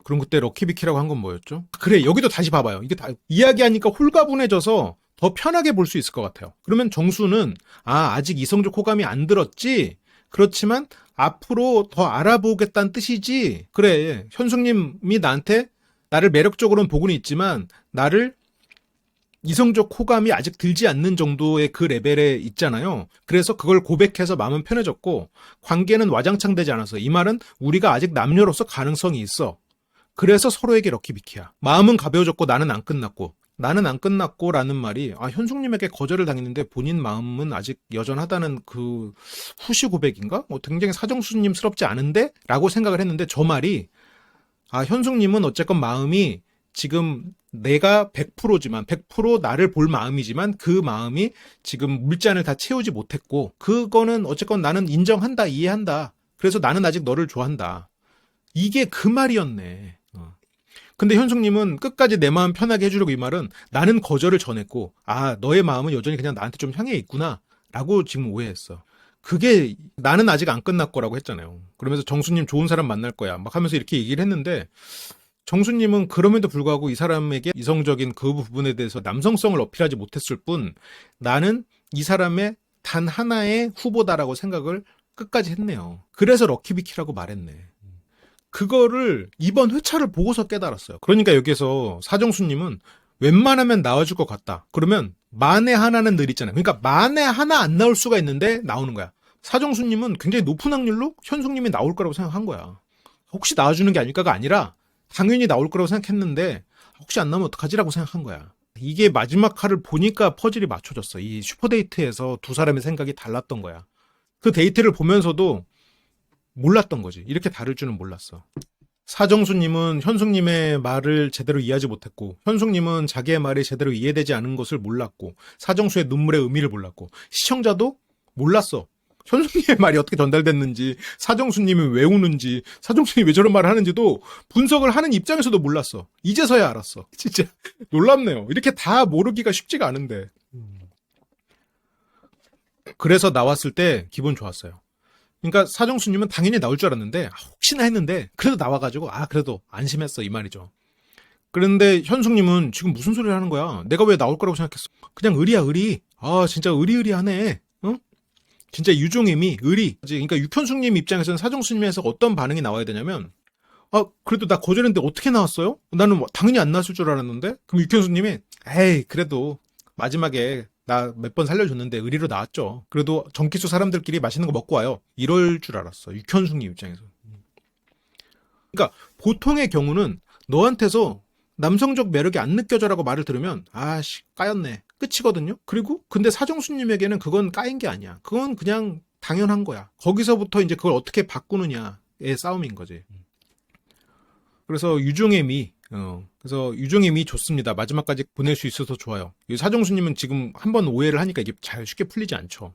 [SPEAKER 1] 그럼 그때 럭키비키라고 한 건 뭐였죠? 그래, 여기도 다시 봐봐요. 이게 다 이야기하니까 홀가분해져서 더 편하게 볼 수 있을 것 같아요. 그러면 정수는 아직 이성적 호감이 안 들었지. 그렇지만 앞으로 더 알아보겠다는 뜻이지. 그래, 현숙님이 나를 매력적으로는 보고는 있지만 나를 이성적 호감이 아직 들지 않는 정도의 그 레벨에 있잖아요. 그래서 그걸 고백해서 마음은 편해졌고 관계는 와장창 되지 않았어. 이 말은 우리가 아직 남녀로서 가능성이 있어. 그래서 서로에게 럭키비키야. 마음은 가벼워졌고 나는 안 끝났고. 나는 안 끝났고라는 말이 현숙님에게 거절을 당했는데 본인 마음은 아직 여전하다는 그 후시 고백인가? 굉장히 사정수님스럽지 않은데? 라고 생각을 했는데 저 말이 현숙님은 어쨌건 마음이 지금 내가 100%지만 100% 나를 볼 마음이지만 그 마음이 지금 물잔을 다 채우지 못했고 그거는 어쨌건 나는 인정한다, 이해한다. 그래서 나는 아직 너를 좋아한다. 이게 그 말이었네. 근데 현숙님은 끝까지 내 마음 편하게 해주려고 이 말은 나는 거절을 전했고 너의 마음은 여전히 그냥 나한테 좀 향해 있구나 라고 지금 오해했어. 그게 나는 아직 안 끝날 거라고 했잖아요. 그러면서 정수님 좋은 사람 만날 거야 막 하면서 이렇게 얘기를 했는데 정수님은 그럼에도 불구하고 이 사람에게 이성적인 그 부분에 대해서 남성성을 어필하지 못했을 뿐 나는 이 사람의 단 하나의 후보다라고 생각을 끝까지 했네요. 그래서 럭키비키라고 말했네. 그거를 이번 회차를 보고서 깨달았어요. 그러니까 여기서 사정수님은 웬만하면 나와줄 것 같다. 그러면 만에 하나는 늘 있잖아요. 그러니까 만에 하나 안 나올 수가 있는데 나오는 거야. 사정수님은 굉장히 높은 확률로 현숙님이 나올 거라고 생각한 거야. 혹시 나와주는 게 아닐까가 아니라 당연히 나올 거라고 생각했는데 혹시 안 나오면 어떡하지라고 생각한 거야. 이게 마지막 화를 보니까 퍼즐이 맞춰졌어. 이 슈퍼데이트에서 두 사람의 생각이 달랐던 거야. 그 데이트를 보면서도 몰랐던 거지. 이렇게 다를 줄은 몰랐어. 사정수님은 현숙님의 말을 제대로 이해하지 못했고 현숙님은 자기의 말이 제대로 이해되지 않은 것을 몰랐고 사정수의 눈물의 의미를 몰랐고 시청자도 몰랐어. 현숙님의 말이 어떻게 전달됐는지 사정수님이 왜 우는지 사정수님이 왜 저런 말을 하는지도 분석을 하는 입장에서도 몰랐어. 이제서야 알았어. 진짜 놀랍네요. 이렇게 다 모르기가 쉽지가 않은데. 그래서 나왔을 때 기분 좋았어요. 그러니까 사정수님은 당연히 나올 줄 알았는데 혹시나 했는데 그래도 나와가지고 그래도 안심했어 이 말이죠. 그런데 현숙님은 지금 무슨 소리를 하는 거야? 내가 왜 나올 거라고 생각했어? 그냥 의리야 의리. 진짜 의리의리하네. 응? 진짜 유종의미 의리. 그러니까 육현숙님 입장에서는 사정수님에서 어떤 반응이 나와야 되냐면 그래도 나 거절했는데 어떻게 나왔어요? 나는 당연히 안 나왔을 줄 알았는데. 그럼 육현숙님이 그래도 마지막에 나 몇 번 살려줬는데 의리로 나왔죠. 그래도 정기수 사람들끼리 맛있는 거 먹고 와요. 이럴 줄 알았어. 육현숙님 입장에서. 그러니까 보통의 경우는 너한테서 남성적 매력이 안 느껴져라고 말을 들으면 까였네. 끝이거든요. 그리고 근데 사정수님에게는 그건 까인 게 아니야. 그건 그냥 당연한 거야. 거기서부터 이제 그걸 어떻게 바꾸느냐의 싸움인 거지. 그래서 유종의 미. 그래서 유종의 미 좋습니다. 마지막까지 보낼 수 있어서 좋아요. 사정수님은 지금 한번 오해를 하니까 이게 잘 쉽게 풀리지 않죠.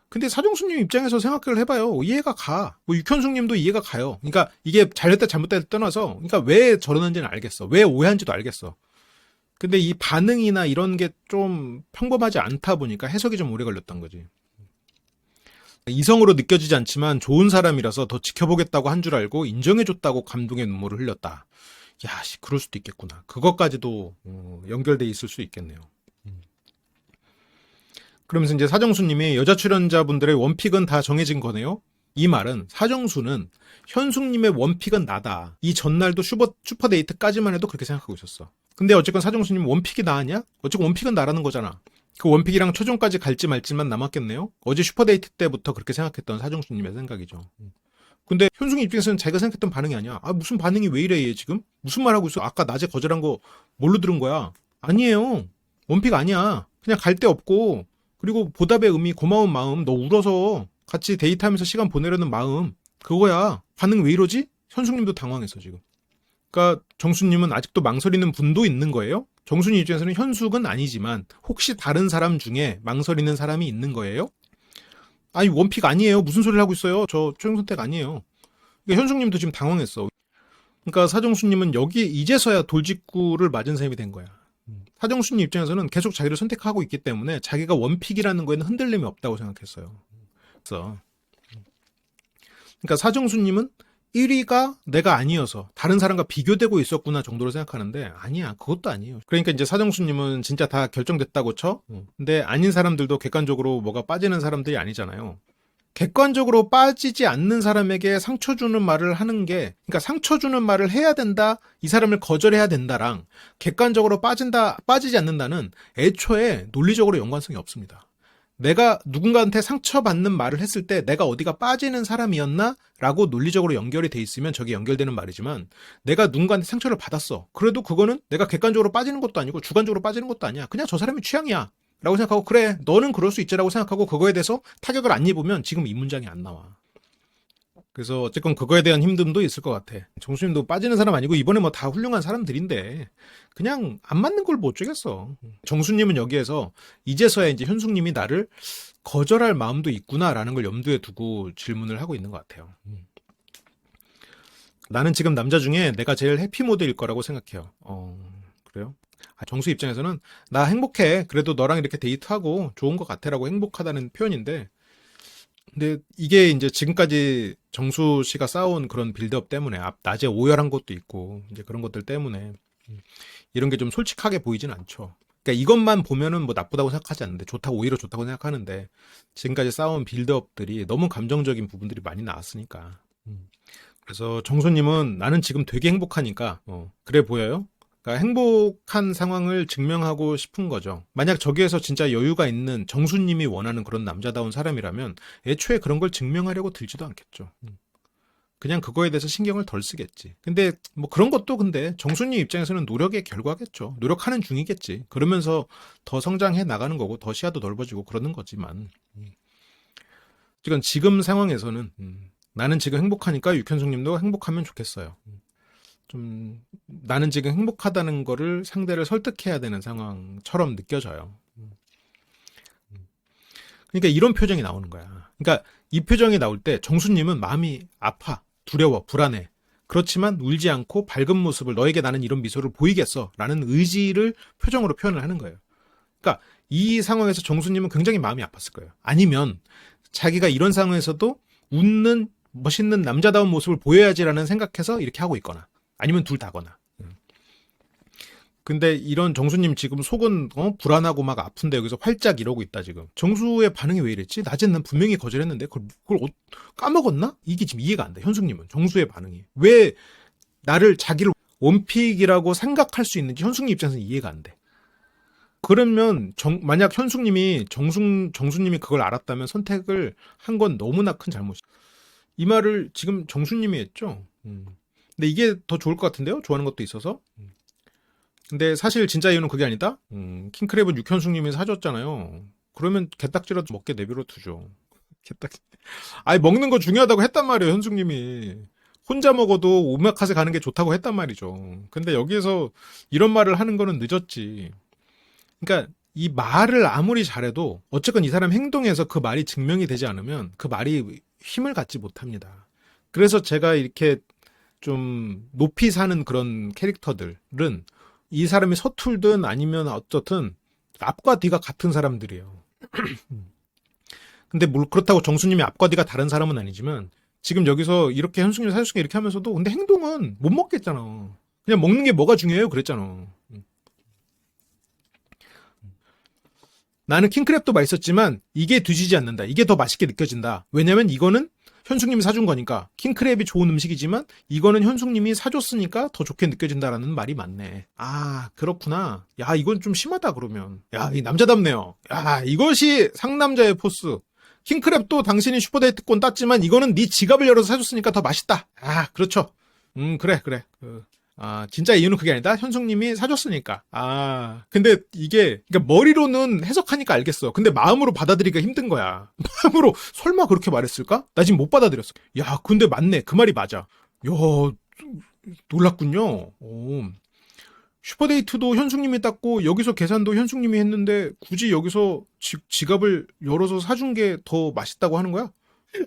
[SPEAKER 1] 근데 사정수님 입장에서 생각을 해봐요. 이해가 가. 육현숙님도 이해가 가요. 그러니까 이게 잘했다 잘못됐다 떠나서 그러니까 왜 저러는지는 알겠어. 왜 오해한지도 알겠어. 근데 이 반응이나 이런 게 좀 평범하지 않다 보니까 해석이 좀 오래 걸렸던 거지. 이성으로 느껴지지 않지만 좋은 사람이라서 더 지켜보겠다고 한 줄 알고 인정해줬다고 감동의 눈물을 흘렸다. 그럴 수도 있겠구나. 그것까지도 연결돼 있을 수 있겠네요. 그러면서 이제 사정수님이 여자 출연자분들의 원픽은 다 정해진 거네요. 이 말은 사정수는 현숙님의 원픽은 나다. 이 전날도 슈퍼데이트까지만 해도 그렇게 생각하고 있었어. 근데 어쨌건 사정수님 원픽이 나냐? 어쨌건 원픽은 나라는 거잖아. 그 원픽이랑 최종까지 갈지 말지만 남았겠네요. 어제 슈퍼데이트 때부터 그렇게 생각했던 사정수님의 생각이죠. 근데 현숙이 입장에서는 자기가 생각했던 반응이 아니야. 무슨 반응이 왜 이래 얘 지금? 무슨 말 하고 있어? 아까 낮에 거절한 거 뭘로 들은 거야? 아니에요. 원픽 아니야. 그냥 갈 데 없고 그리고 보답의 의미, 고마운 마음, 너 울어서 같이 데이트하면서 시간 보내려는 마음 그거야. 반응 왜 이러지? 현숙님도 당황했어 지금. 그러니까 정수님은 아직도 망설이는 분도 있는 거예요. 정수님 입장에서는 현숙은 아니지만 혹시 다른 사람 중에 망설이는 사람이 있는 거예요? 아니 원픽 아니에요. 무슨 소리를 하고 있어요. 저 최종 선택 아니에요. 그러니까 현숙님도 지금 당황했어. 그러니까 사정수님은 여기 이제서야 돌직구를 맞은 셈이 된 거야. 사정수님 입장에서는 계속 자기를 선택하고 있기 때문에 자기가 원픽이라는 거에는 흔들림이 없다고 생각했어요. 그래서 그러니까 사정수님은 1위가 내가 아니어서 다른 사람과 비교되고 있었구나 정도로 생각하는데 아니야. 그것도 아니에요. 그러니까 이제 사정수님은 진짜 다 결정됐다고 쳐. 근데 아닌 사람들도 객관적으로 뭐가 빠지는 사람들이 아니잖아요. 객관적으로 빠지지 않는 사람에게 상처 주는 말을 하는 게, 그러니까 상처 주는 말을 해야 된다, 이 사람을 거절해야 된다랑 객관적으로 빠지지 않는다는 애초에 논리적으로 연관성이 없습니다. 내가 누군가한테 상처받는 말을 했을 때 내가 어디가 빠지는 사람이었나? 라고 논리적으로 연결이 돼 있으면 저게 연결되는 말이지만 내가 누군가한테 상처를 받았어. 그래도 그거는 내가 객관적으로 빠지는 것도 아니고 주관적으로 빠지는 것도 아니야. 그냥 저 사람이 취향이야. 라고 생각하고 그래 너는 그럴 수 있지라고 생각하고 그거에 대해서 타격을 안 입으면 지금 이 문장이 안 나와. 그래서 어쨌건 그거에 대한 힘듦도 있을 것 같아. 정수님도 빠지는 사람 아니고 이번에 뭐 다 훌륭한 사람들인데 그냥 안 맞는 걸 못 주겠어. 정수님은 여기에서 이제서야 이제 현숙님이 나를 거절할 마음도 있구나라는 걸 염두에 두고 질문을 하고 있는 것 같아요. 나는 지금 남자 중에 내가 제일 해피모드일 거라고 생각해요. 그래요? 정수 입장에서는 나 행복해. 그래도 너랑 이렇게 데이트하고 좋은 것 같아라고 행복하다는 표현인데 근데 이게 이제 지금까지 정수 씨가 쌓아온 그런 빌드업 때문에 낮에 오열한 것도 있고 이제 그런 것들 때문에 이런 게 좀 솔직하게 보이진 않죠. 그러니까 이것만 보면은 뭐 나쁘다고 생각하지 않는데 좋다고 오히려 좋다고 생각하는데 지금까지 쌓아온 빌드업들이 너무 감정적인 부분들이 많이 나왔으니까. 그래서 정수님은 나는 지금 되게 행복하니까 그래 보여요? 그러니까 행복한 상황을 증명하고 싶은 거죠. 만약 저기에서 진짜 여유가 있는 정수님이 원하는 그런 남자다운 사람이라면 애초에 그런 걸 증명하려고 들지도 않겠죠. 그냥 그거에 대해서 신경을 덜 쓰겠지. 근데 뭐 그런 것도 근데 정수님 입장에서는 노력의 결과겠죠. 노력하는 중이겠지. 그러면서 더 성장해 나가는 거고 더 시야도 넓어지고 그러는 거지만 지금 상황에서는 나는 지금 행복하니까 육현숙님도 행복하면 좋겠어요. 좀 나는 지금 행복하다는 거를 상대를 설득해야 되는 상황처럼 느껴져요. 그러니까 이런 표정이 나오는 거야. 그러니까 이 표정이 나올 때 정수님은 마음이 아파, 두려워, 불안해. 그렇지만 울지 않고 밝은 모습을 너에게 나는 이런 미소를 보이겠어 라는 의지를 표정으로 표현을 하는 거예요. 그러니까 이 상황에서 정수님은 굉장히 마음이 아팠을 거예요. 아니면 자기가 이런 상황에서도 웃는 멋있는 남자다운 모습을 보여야지라는 생각해서 이렇게 하고 있거나 아니면 둘 다거나. 근데 이런 정수님 지금 속은 불안하고 막 아픈데 여기서 활짝 이러고 있다 지금. 정수의 반응이 왜 이랬지? 낮엔 난 분명히 거절했는데 그걸 까먹었나? 이게 지금 이해가 안 돼. 현숙님은 정수의 반응이 왜 나를 자기를 원픽이라고 생각할 수 있는지 현숙님 입장에서는 이해가 안 돼. 그러면 만약 현숙님이 정수님이 그걸 알았다면 선택을 한 건 너무나 큰 잘못이야. 이 말을 지금 정수님이 했죠. 근데 이게 더 좋을 것 같은데요? 좋아하는 것도 있어서. 근데 사실 진짜 이유는 그게 아니다? 킹크랩은 육현숙님이 사줬잖아요. 그러면 게딱지라도 먹게 내버려 두죠. 게딱지. 아니 먹는 거 중요하다고 했단 말이에요. 현숙님이. 혼자 먹어도 오마카세 가는 게 좋다고 했단 말이죠. 근데 여기에서 이런 말을 하는 거는 늦었지. 그러니까 이 말을 아무리 잘해도 어쨌건 이 사람 행동에서 그 말이 증명이 되지 않으면 그 말이 힘을 갖지 못합니다. 그래서 제가 이렇게 좀 높이 사는 그런 캐릭터들은 이 사람이 서툴든 아니면 어떻든 앞과 뒤가 같은 사람들이에요. 근데 그렇다고 정수님이 앞과 뒤가 다른 사람은 아니지만 지금 여기서 이렇게 현숙님 사실상 이렇게 하면서도 근데 행동은 못 먹겠잖아. 그냥 먹는 게 뭐가 중요해요? 그랬잖아. 나는 킹크랩도 맛있었지만 이게 뒤지지 않는다. 이게 더 맛있게 느껴진다. 왜냐면 이거는 현숙님이 사준 거니까. 킹크랩이 좋은 음식이지만 이거는 현숙님이 사줬으니까 더 좋게 느껴진다라는 말이 맞네. 아 그렇구나. 야 이건 좀 심하다 그러면. 야 이 남자답네요. 야 이것이 상남자의 포스. 킹크랩도 당신이 슈퍼데이트권 땄지만 이거는 네 지갑을 열어서 사줬으니까 더 맛있다. 아 그렇죠. 그래. 진짜 이유는 그게 아니다. 현숙님이 사줬으니까. 근데 이게, 그러니까 머리로는 해석하니까 알겠어. 근데 마음으로 받아들이기가 힘든 거야. 마음으로, 설마 그렇게 말했을까? 나 지금 못 받아들였어. 야, 근데 맞네. 그 말이 맞아. 야, 놀랐군요. 슈퍼데이트도 현숙님이 땄고 여기서 계산도 현숙님이 했는데 굳이 여기서 지갑을 열어서 사준 게 더 맛있다고 하는 거야?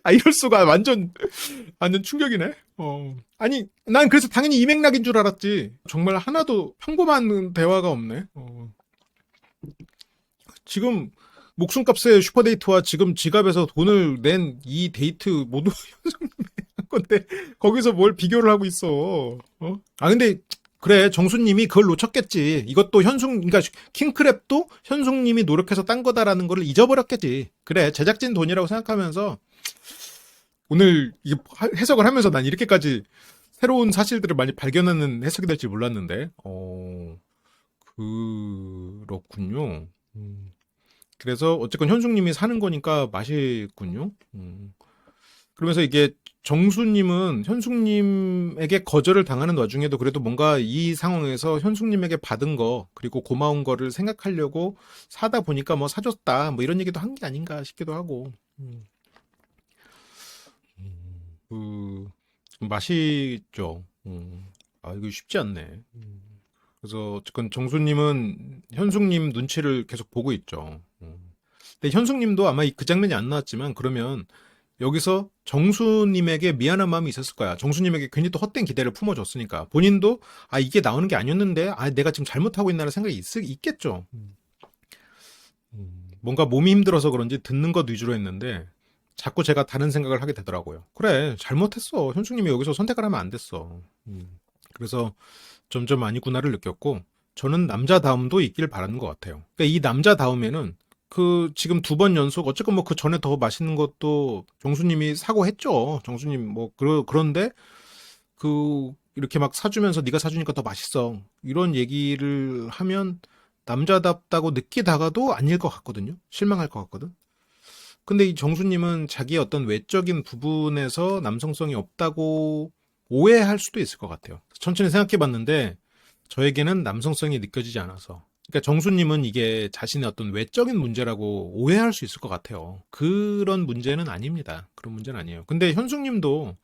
[SPEAKER 1] 아, 이럴 수가. 완전 충격이네. 아니, 난 그래서 당연히 이 맥락인 줄 알았지. 정말 하나도 평범한 대화가 없네. 지금 목숨값의 슈퍼데이트와 지금 지갑에서 돈을 낸 이 데이트 모두 현숙님이 한 건데 거기서 뭘 비교를 하고 있어. 아, 근데 그래, 정수님이 그걸 놓쳤겠지. 이것도 그러니까 킹크랩도 현숙님이 노력해서 딴 거다라는 걸 잊어버렸겠지. 그래, 제작진 돈이라고 생각하면서 오늘 이게 해석을 하면서 난 이렇게까지 새로운 사실들을 많이 발견하는 해석이 될지 몰랐는데, 그렇군요. 그래서 어쨌건 현숙님이 사는 거니까 맛있군요. 그러면서 이게 정수님은 현숙님에게 거절을 당하는 와중에도 그래도 뭔가 이 상황에서 현숙님에게 받은 거 그리고 고마운 거를 생각하려고 사다 보니까 뭐 사줬다 뭐 이런 얘기도 한 게 아닌가 싶기도 하고. 맛있죠. 아, 이거 쉽지 않네. 그래서 어쨌건 정수님은 현숙님 눈치를 계속 보고 있죠. 근데 현숙님도 아마 그 장면이 안 나왔지만 그러면 여기서 정수님에게 미안한 마음이 있었을 거야. 정수님에게 괜히 또 헛된 기대를 품어줬으니까. 본인도 아, 이게 나오는 게 아니었는데 아, 내가 지금 잘못하고 있나라는 생각이 있겠죠. 뭔가 몸이 힘들어서 그런지 듣는 것 위주로 했는데 자꾸 제가 다른 생각을 하게 되더라고요. 그래, 잘못했어. 현숙님이 여기서 선택을 하면 안 됐어. 그래서 점점 아니구나를 느꼈고 저는 남자다움도 있길 바라는 것 같아요. 그러니까 이 남자다움에는 그 지금 2번 연속 어쨌건 뭐 그 전에 더 맛있는 것도 정수님이 사고 했죠. 정수님 뭐 그런데 그 이렇게 막 사주면서 네가 사주니까 더 맛있어 이런 얘기를 하면 남자답다고 느끼다가도 아닐 것 같거든요. 실망할 것 같거든. 근데 이 정수님은 자기의 어떤 외적인 부분에서 남성성이 없다고 오해할 수도 있을 것 같아요. 천천히 생각해 봤는데 저에게는 남성성이 느껴지지 않아서. 그러니까 정수님은 이게 자신의 어떤 외적인 문제라고 오해할 수 있을 것 같아요. 그런 문제는 아닙니다. 그런 문제는 아니에요. 근데 현숙님도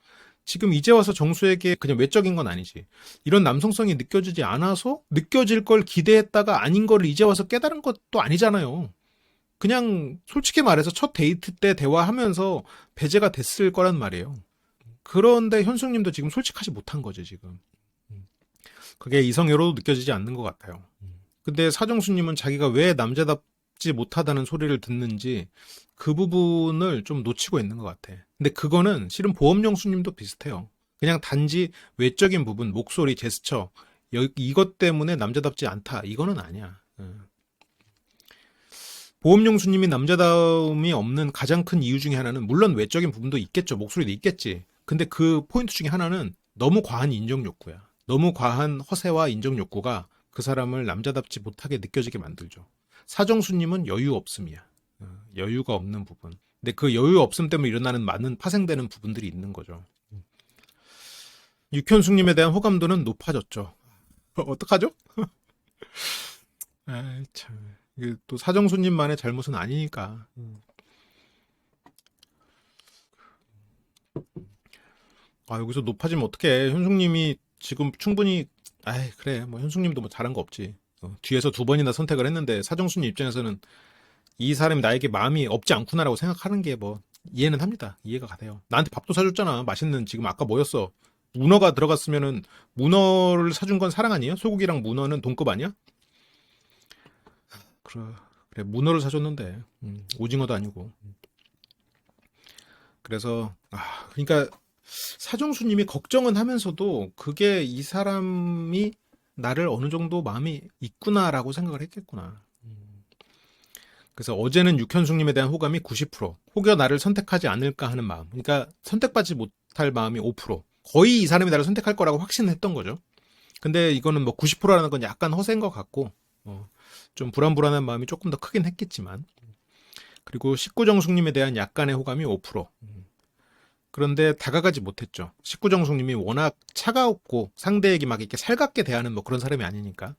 [SPEAKER 1] 지금 이제 와서 정수에게 그냥 외적인 건 아니지. 이런 남성성이 느껴지지 않아서 느껴질 걸 기대했다가 아닌 거를 이제 와서 깨달은 것도 아니잖아요. 그냥 솔직히 말해서 첫 데이트 때 대화하면서 배제가 됐을 거란 말이에요. 그런데 현숙님도 지금 솔직하지 못한 거죠, 지금. 그게 이성애로도 느껴지지 않는 것 같아요. 근데 사정수님은 자기가 왜 남자답지 못하다는 소리를 듣는지 그 부분을 좀 놓치고 있는 것 같아. 근데 그거는 실은 보험용수님도 비슷해요. 그냥 단지 외적인 부분, 목소리, 제스처 이것 때문에 남자답지 않다. 이거는 아니야. 보험용수님이 남자다움이 없는 가장 큰 이유 중에 하나는 물론 외적인 부분도 있겠죠. 목소리도 있겠지. 근데 그 포인트 중에 하나는 너무 과한 인정 욕구야. 너무 과한 허세와 인정 욕구가 그 사람을 남자답지 못하게 느껴지게 만들죠. 사정수님은 여유 없음이야. 여유가 없는 부분. 근데 그 여유 없음 때문에 일어나는 많은 파생되는 부분들이 있는 거죠. 육현숙님에 대한 호감도는 높아졌죠. 어떡하죠? 아이, 참. 이게 또 사정수님만의 잘못은 아니니까. 아, 여기서 높아지면 어떡해. 현숙님이 지금 충분히, 아이, 그래. 뭐, 현숙님도 뭐 잘한 거 없지. 뒤에서 2번이나 선택을 했는데, 사정수님 입장에서는 이 사람이 나에게 마음이 없지 않구나라고 생각하는 게 뭐, 이해는 합니다. 이해가 가요. 나한테 밥도 사줬잖아. 맛있는, 지금 아까 뭐였어? 문어가 들어갔으면은, 문어를 사준 건 사랑 아니에요? 소고기랑 문어는 동급 아니야? 그래, 문어를 사줬는데, 오징어도 아니고. 그래서, 그러니까, 사정수님이 걱정은 하면서도 그게 이 사람이 나를 어느 정도 마음이 있구나라고 생각을 했겠구나. 그래서 어제는 육현숙님에 대한 호감이 90%, 혹여 나를 선택하지 않을까 하는 마음. 그러니까 선택받지 못할 마음이 5%. 거의 이 사람이 나를 선택할 거라고 확신했던 거죠. 근데 이거는 뭐 90%라는 건 약간 허세인 것 같고, 좀 불안불안한 마음이 조금 더 크긴 했겠지만. 그리고 식구정숙님에 대한 약간의 호감이 5%. 그런데 다가가지 못했죠. 식구정숙님이 워낙 차가웠고 상대에게 막 이렇게 살갑게 대하는 뭐 그런 사람이 아니니까.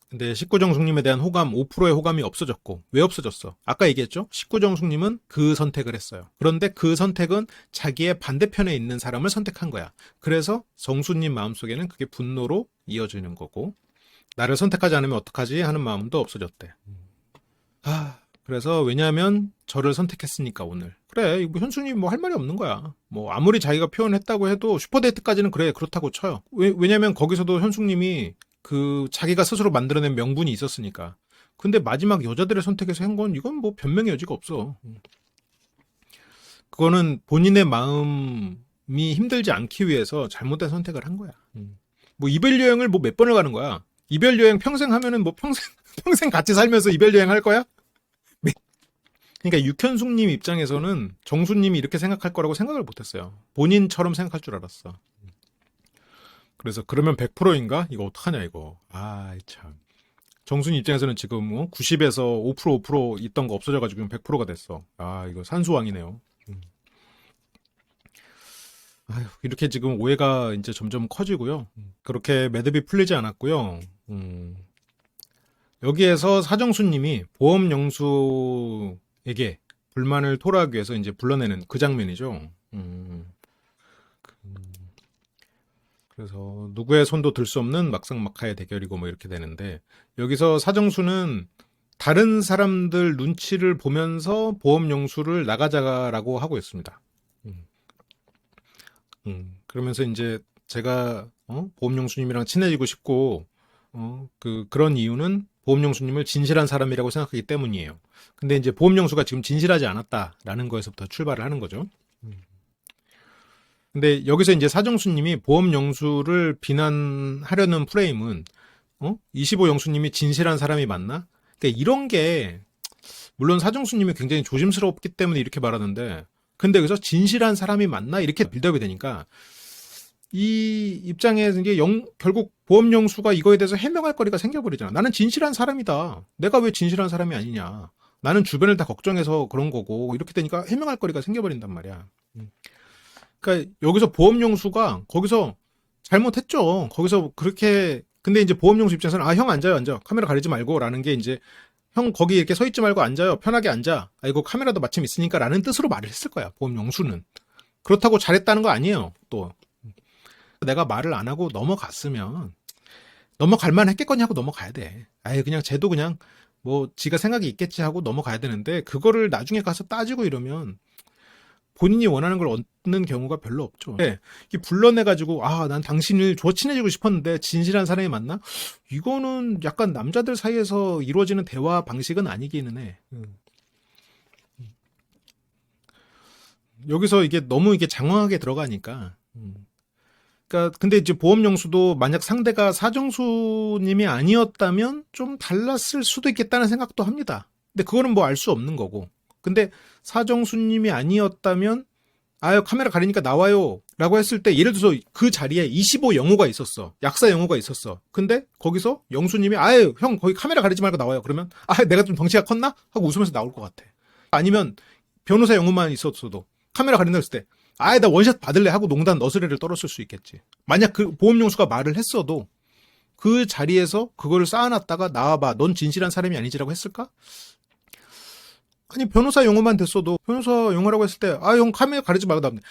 [SPEAKER 1] 근데 식구정숙님에 대한 호감, 5%의 호감이 없어졌고, 왜 없어졌어? 아까 얘기했죠? 식구정숙님은 그 선택을 했어요. 그런데 그 선택은 자기의 반대편에 있는 사람을 선택한 거야. 그래서 정수님 마음속에는 그게 분노로 이어지는 거고, 나를 선택하지 않으면 어떡하지? 하는 마음도 없어졌대. 그래서 왜냐하면 저를 선택했으니까 오늘. 그래, 뭐 현수님 뭐 할 말이 없는 거야. 뭐 아무리 자기가 표현했다고 해도 슈퍼데이트까지는 그래, 그렇다고 쳐요. 왜냐면 거기서도 현숙님이 그 자기가 스스로 만들어낸 명분이 있었으니까. 근데 마지막 여자들의 선택에서 한 건 이건 뭐 변명의 여지가 없어. 그거는 본인의 마음이 힘들지 않기 위해서 잘못된 선택을 한 거야. 뭐 이별 여행을 뭐 몇 번을 가는 거야. 이별 여행 평생 하면은 뭐 평생 같이 살면서 이별 여행 할 거야? 그러니까 육현숙님 입장에서는 정수님이 이렇게 생각할 거라고 생각을 못했어요. 본인처럼 생각할 줄 알았어. 그래서 그러면 100%인가? 이거 어떡하냐 이거. 참. 정수님 입장에서는 지금 90에서 5% 있던 거 없어져가지고 100%가 됐어. 이거 산수왕이네요. 이렇게 지금 오해가 이제 점점 커지고요. 그렇게 매듭이 풀리지 않았고요. 여기에서 사정수님이 보험영수에게 불만을 토로하기 위해서 이제 불러내는 그 장면이죠. 그래서 누구의 손도 들 수 없는 막상막하의 대결이고 뭐 이렇게 되는데, 여기서 사정수는 다른 사람들 눈치를 보면서 보험영수를 나가자라고 하고 있습니다. 그러면서 이제 제가 보험영수님이랑 친해지고 싶고 그런 이유는 보험영수님을 진실한 사람이라고 생각하기 때문이에요. 근데 이제 보험영수가 지금 진실하지 않았다라는 거에서부터 출발을 하는 거죠. 근데 여기서 이제 사정수님이 보험영수를 비난하려는 프레임은 25영수님이 진실한 사람이 맞나? 그러니까 이런 게 물론 사정수님이 굉장히 조심스럽기 때문에 이렇게 말하는데, 근데 여기서 진실한 사람이 맞나? 이렇게 빌드업이 되니까 이 입장에서 이게 결국 보험영수가 이거에 대해서 해명할 거리가 생겨버리잖아. 나는 진실한 사람이다. 내가 왜 진실한 사람이 아니냐. 나는 주변을 다 걱정해서 그런 거고, 이렇게 되니까 해명할 거리가 생겨버린단 말이야. 그러니까 여기서 보험영수가 거기서 잘못했죠. 거기서 그렇게, 근데 이제 보험영수 입장에서는 형 앉아. 카메라 가리지 말고 라는 게 이제 형 거기 이렇게 서 있지 말고 앉아요. 편하게 앉아. 이거 카메라도 마침 있으니까 라는 뜻으로 말을 했을 거야. 보험영수는. 그렇다고 잘했다는 거 아니에요. 또. 내가 말을 안 하고 넘어갔으면 넘어갈 만 했겠거니 하고 넘어가야 돼. 그냥 쟤도 그냥 뭐 지가 생각이 있겠지 하고 넘어가야 되는데, 그거를 나중에 가서 따지고 이러면 본인이 원하는 걸 얻는 경우가 별로 없죠. 네, 불러내가지고 난 당신을 좋아 친해지고 싶었는데 진실한 사람이 맞나? 이거는 약간 남자들 사이에서 이루어지는 대화 방식은 아니기는 해. 여기서 이게 너무 이게 장황하게 들어가니까. 그러니까 근데 이제 보험영수도 만약 상대가 사정수님이 아니었다면 좀 달랐을 수도 있겠다는 생각도 합니다. 근데 그거는 뭐 알 수 없는 거고. 근데 사정수님이 아니었다면 카메라 가리니까 나와요 라고 했을 때, 예를 들어서 그 자리에 25 영호가 있었어. 약사 영호가 있었어. 근데 거기서 영수님이 형 거기 카메라 가리지 말고 나와요. 그러면 내가 좀 덩치가 컸나? 하고 웃으면서 나올 것 같아. 아니면 변호사 영호만 있었어도 카메라 가린다 했을 때 나 원샷 받을래 하고 농단 너스레를 떨었을 수 있겠지. 만약 그 보험영수가 말을 했어도 그 자리에서 그거를 쌓아놨다가 나와봐, 넌 진실한 사람이 아니지라고 했을까? 아니 변호사 용어만 됐어도, 변호사 용어라고 했을 때 형 카메라 가리지 말고 나오네.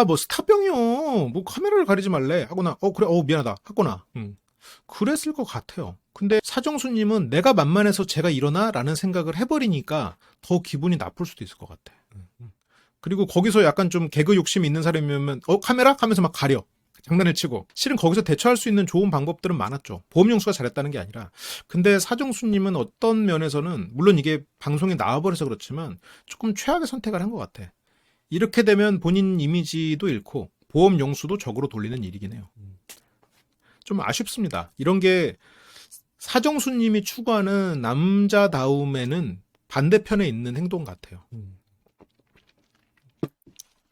[SPEAKER 1] 뭐 스타병이요. 뭐 카메라를 가리지 말래 하거나 그래 미안하다 하거나 그랬을 것 같아요. 근데 사정수님은 내가 만만해서 제가 이러나? 라는 생각을 해버리니까 더 기분이 나쁠 수도 있을 것 같아. 그리고 거기서 약간 좀 개그 욕심이 있는 사람이면 카메라? 하면서 막 가려. 장난을 치고. 실은 거기서 대처할 수 있는 좋은 방법들은 많았죠. 보험영수가 잘했다는 게 아니라. 근데 사정수님은 어떤 면에서는, 물론 이게 방송에 나와버려서 그렇지만 조금 최악의 선택을 한 것 같아. 이렇게 되면 본인 이미지도 잃고 보험영수도 적으로 돌리는 일이긴 해요. 좀 아쉽습니다. 이런 게 사정수님이 추구하는 남자다움에는 반대편에 있는 행동 같아요.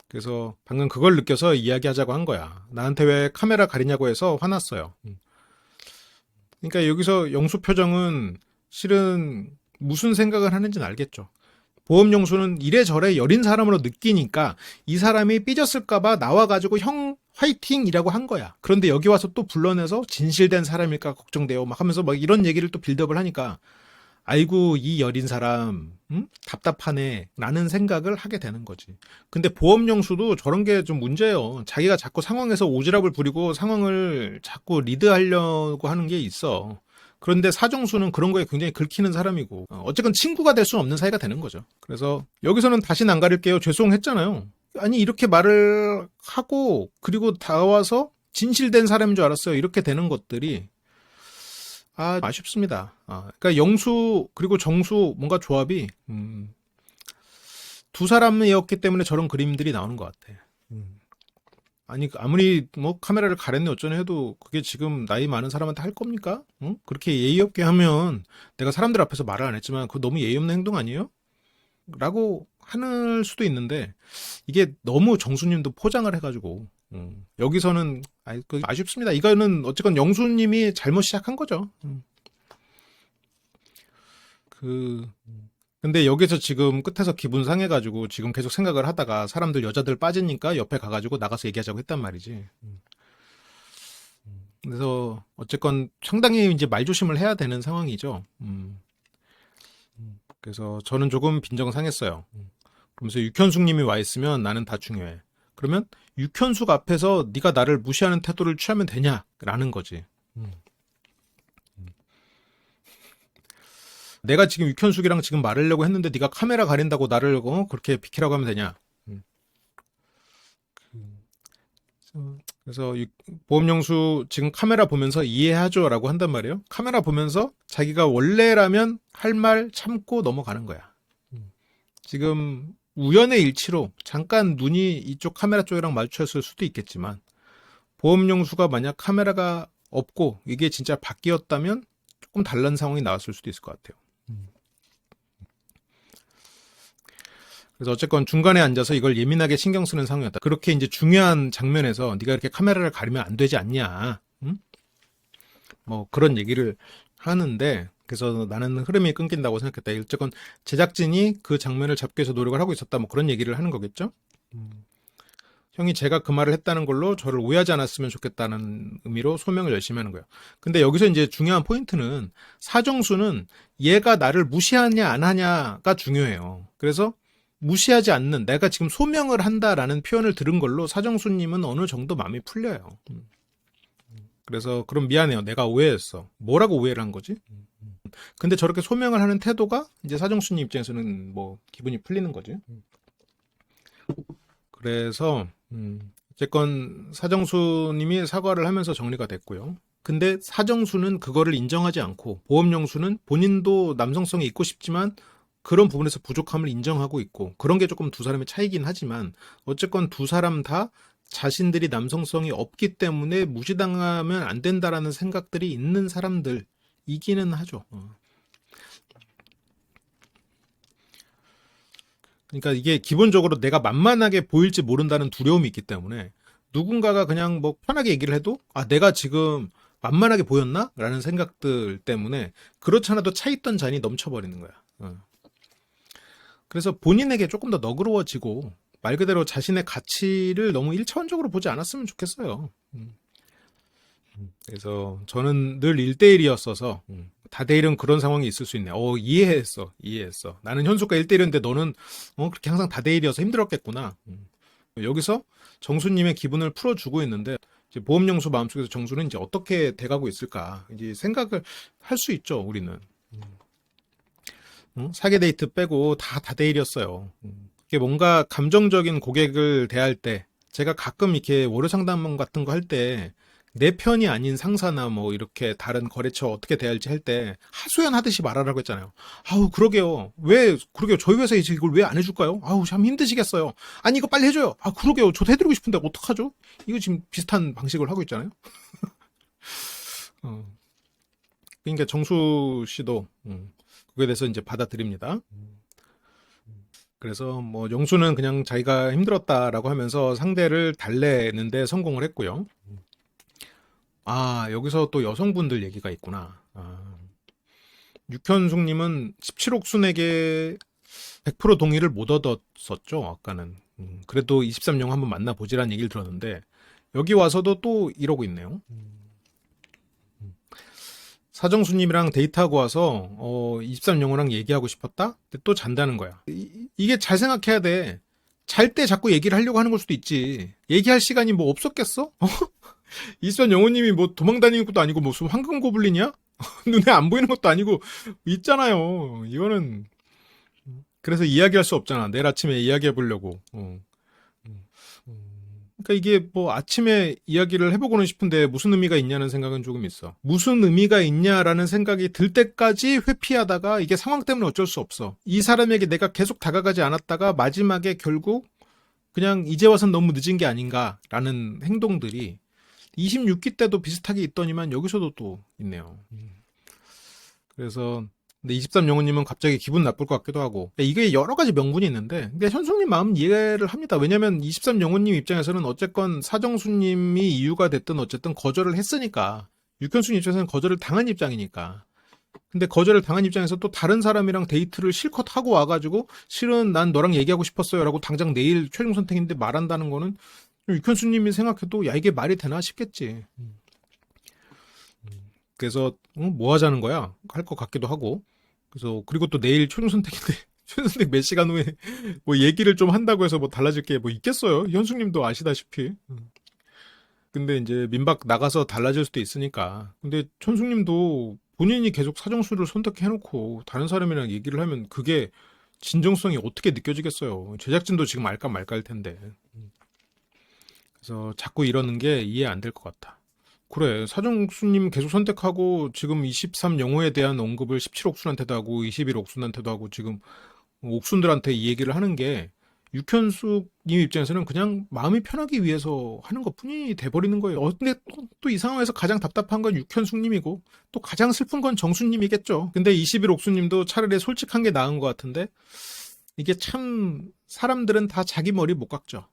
[SPEAKER 1] 그래서 방금 그걸 느껴서 이야기하자고 한 거야. 나한테 왜 카메라 가리냐고 해서 화났어요. 그러니까 여기서 영수 표정은 실은 무슨 생각을 하는지는 알겠죠. 보험영수는 이래저래 여린 사람으로 느끼니까 이 사람이 삐졌을까봐 나와가지고 형 화이팅이라고 한 거야. 그런데 여기 와서 또 불러내서 진실된 사람일까 걱정돼요. 막 하면서 막 이런 얘기를 또 빌드업을 하니까 아이고 이 여린 사람 답답하네 라는 생각을 하게 되는 거지. 근데 보험용수도 저런 게 좀 문제예요. 자기가 자꾸 상황에서 오지랖을 부리고 상황을 자꾸 리드하려고 하는 게 있어. 그런데 사정수는 그런 거에 굉장히 긁히는 사람이고 어쨌건 친구가 될 수는 없는 사이가 되는 거죠. 그래서 여기서는 다시는 안 가릴게요. 죄송했잖아요. 아니 이렇게 말을 하고 그리고 다와서 진실된 사람인 줄 알았어요. 이렇게 되는 것들이 아쉽습니다. 그러니까 영수 그리고 정수 뭔가 조합이 두 사람이었기 때문에 저런 그림들이 나오는 것 같아. 아니 아무리 뭐 카메라를 가렸네 어쩌네 해도 그게 지금 나이 많은 사람한테 할 겁니까? 응? 그렇게 예의 없게 하면 내가 사람들 앞에서 말을 안 했지만 그거 너무 예의 없는 행동 아니에요? 라고 하는 수도 있는데 이게 너무 정수님도 포장을 해가지고 여기서는 아쉽습니다. 이거는 어쨌건 영수님이 잘못 시작한 거죠. 근데 여기서 지금 끝에서 기분 상해가지고 지금 계속 생각을 하다가 사람들 여자들 빠지니까 옆에 가가지고 나가서 얘기하자고 했단 말이지. 그래서 어쨌건 상당히 이제 말조심을 해야 되는 상황이죠. 그래서 저는 조금 빈정상했어요. 그러면서 육현숙님이 와 있으면 나는 다 중요해. 그러면 육현숙 앞에서 네가 나를 무시하는 태도를 취하면 되냐라는 거지. 내가 지금 육현숙이랑 지금 말하려고 했는데 네가 카메라 가린다고 나를 그렇게 비키라고 하면 되냐. 그래서 보험용수 지금 카메라 보면서 이해하죠라고 한단 말이에요. 카메라 보면서 자기가 원래라면 할 말 참고 넘어가는 거야. 지금 우연의 일치로 잠깐 눈이 이쪽 카메라 쪽이랑 마주쳤을 수도 있겠지만 보험용수가 만약 카메라가 없고 이게 진짜 바뀌었다면 조금 다른 상황이 나왔을 수도 있을 것 같아요. 그래서 어쨌건 중간에 앉아서 이걸 예민하게 신경 쓰는 상황이었다. 그렇게 이제 중요한 장면에서 네가 이렇게 카메라를 가리면 안 되지 않냐. 뭐 그런 얘기를 하는데 그래서 나는 흐름이 끊긴다고 생각했다. 어쨌건 제작진이 그 장면을 잡기 위해서 노력을 하고 있었다. 뭐 그런 얘기를 하는 거겠죠. 형이 제가 그 말을 했다는 걸로 저를 오해하지 않았으면 좋겠다는 의미로 소명을 열심히 하는 거예요. 근데 여기서 이제 중요한 포인트는 사정수는 얘가 나를 무시하냐 안 하냐가 중요해요. 그래서 무시하지 않는 내가 지금 소명을 한다라는 표현을 들은 걸로 사정수님은 어느 정도 마음이 풀려요. 그래서 그럼 미안해요. 내가 오해했어. 뭐라고 오해를 한 거지? 근데 저렇게 소명을 하는 태도가 이제 사정수님 입장에서는 뭐 기분이 풀리는 거지. 그래서 어쨌건 사정수님이 사과를 하면서 정리가 됐고요. 근데 사정수는 그거를 인정하지 않고 보험용수는 본인도 남성성이 있고 싶지만 그런 부분에서 부족함을 인정하고 있고 그런 게 조금 두 사람의 차이긴 하지만 어쨌건 두 사람 다 자신들이 남성성이 없기 때문에 무시당하면 안 된다라는 생각들이 있는 사람들이기는 하죠. 그러니까 이게 기본적으로 내가 만만하게 보일지 모른다는 두려움이 있기 때문에 누군가가 그냥 뭐 편하게 얘기를 해도 내가 지금 만만하게 보였나? 라는 생각들 때문에 그렇잖아도 차있던 잔이 넘쳐버리는 거야. 그래서 본인에게 조금 더 너그러워지고 말 그대로 자신의 가치를 너무 1차원적으로 보지 않았으면 좋겠어요. 그래서 저는 늘 1대1이었어서 다대일은 그런 상황이 있을 수 있네. 이해했어. 나는 현숙과 1대1인데 너는 그렇게 항상 다대일이어서 힘들었겠구나. 여기서 정수님의 기분을 풀어주고 있는데 이제 보험용수 마음속에서 정수는 이제 어떻게 돼가고 있을까 이제 생각을 할 수 있죠. 우리는. 사기 데이트 빼고 다 다대일이었어요. 이게 뭔가 감정적인 고객을 대할 때 제가 가끔 이렇게 월요 상담 같은 거 할 때 내 편이 아닌 상사나 뭐 이렇게 다른 거래처 어떻게 대할지 할 때 하소연 하듯이 말하라고 했잖아요. 그러게요. 그러게요. 저희 회사에서 이걸 왜 안 해줄까요? 참 힘드시겠어요. 아니, 이거 빨리 해줘요. 그러게요. 저도 해드리고 싶은데 어떡하죠? 이거 지금 비슷한 방식을 하고 있잖아요. 그러니까 정수 씨도 그거에 대해서 이제 받아들입니다. 그래서 뭐 영수는 그냥 자기가 힘들었다라고 하면서 상대를 달래는데 성공을 했고요. 여기서 또 여성분들 얘기가 있구나. 육현숙님은 17억 순에게 100% 동의를 못 얻었었죠. 아까는. 그래도 23년 한번 만나보지라는 얘기를 들었는데 여기 와서도 또 이러고 있네요. 사정수님이랑 데이트하고 와서 23영호랑 얘기하고 싶었다? 근데 또 잔다는 거야. 이게 잘 생각해야 돼. 잘 때 자꾸 얘기를 하려고 하는 걸 수도 있지. 얘기할 시간이 뭐 없었겠어? 23영호님이 뭐 도망다니는 것도 아니고 무슨 황금고블린이야? 눈에 안 보이는 것도 아니고 있잖아요. 이거는 그래서 이야기할 수 없잖아. 내일 아침에 이야기해 보려고. 그러니까 이게 뭐 아침에 이야기를 해보고는 싶은데 무슨 의미가 있냐는 생각은 조금 있어. 무슨 의미가 있냐라는 생각이 들 때까지 회피하다가 이게 상황 때문에 어쩔 수 없어. 이 사람에게 내가 계속 다가가지 않았다가 마지막에 결국 그냥 이제 와선 너무 늦은 게 아닌가라는 행동들이 26기 때도 비슷하게 있더니만 여기서도 또 있네요. 그래서 근데 23영호님은 갑자기 기분 나쁠 것 같기도 하고 이게 여러 가지 명분이 있는데 근데 현숙님 마음은 이해를 합니다. 왜냐면 23영호님 입장에서는 어쨌건 사정수님이 이유가 됐든 어쨌든 거절을 했으니까 육현숙 입장에서는 거절을 당한 입장이니까 근데 거절을 당한 입장에서 또 다른 사람이랑 데이트를 실컷 하고 와가지고 실은 난 너랑 얘기하고 싶었어요 라고 당장 내일 최종 선택인데 말한다는 거는 육현숙님이 생각해도 야 이게 말이 되나 싶겠지. 그래서 뭐 하자는 거야 할 것 같기도 하고 그래서 그리고 또 내일 최종 선택인데 최종 선택 몇 시간 후에 뭐 얘기를 좀 한다고 해서 뭐 달라질 게 뭐 있겠어요. 현숙님도 아시다시피. 근데 이제 민박 나가서 달라질 수도 있으니까. 근데 현숙님도 본인이 계속 사정수를 선택해놓고 다른 사람이랑 얘기를 하면 그게 진정성이 어떻게 느껴지겠어요. 제작진도 지금 알까 말까 할 텐데. 그래서 자꾸 이러는 게 이해 안 될 것 같아. 그래, 사정수님 계속 선택하고 지금 23영호에 대한 언급을 17옥순한테도 하고 21옥순한테도 하고 지금 옥순들한테 이 얘기를 하는 게 육현숙님 입장에서는 그냥 마음이 편하기 위해서 하는 것뿐이 돼버리는 거예요. 근데 또 이 상황에서 가장 답답한 건 육현숙님이고 또 가장 슬픈 건 정수님이겠죠. 근데 21옥순님도 차라리 솔직한 게 나은 것 같은데 이게 참 사람들은 다 자기 머리 못 깎죠.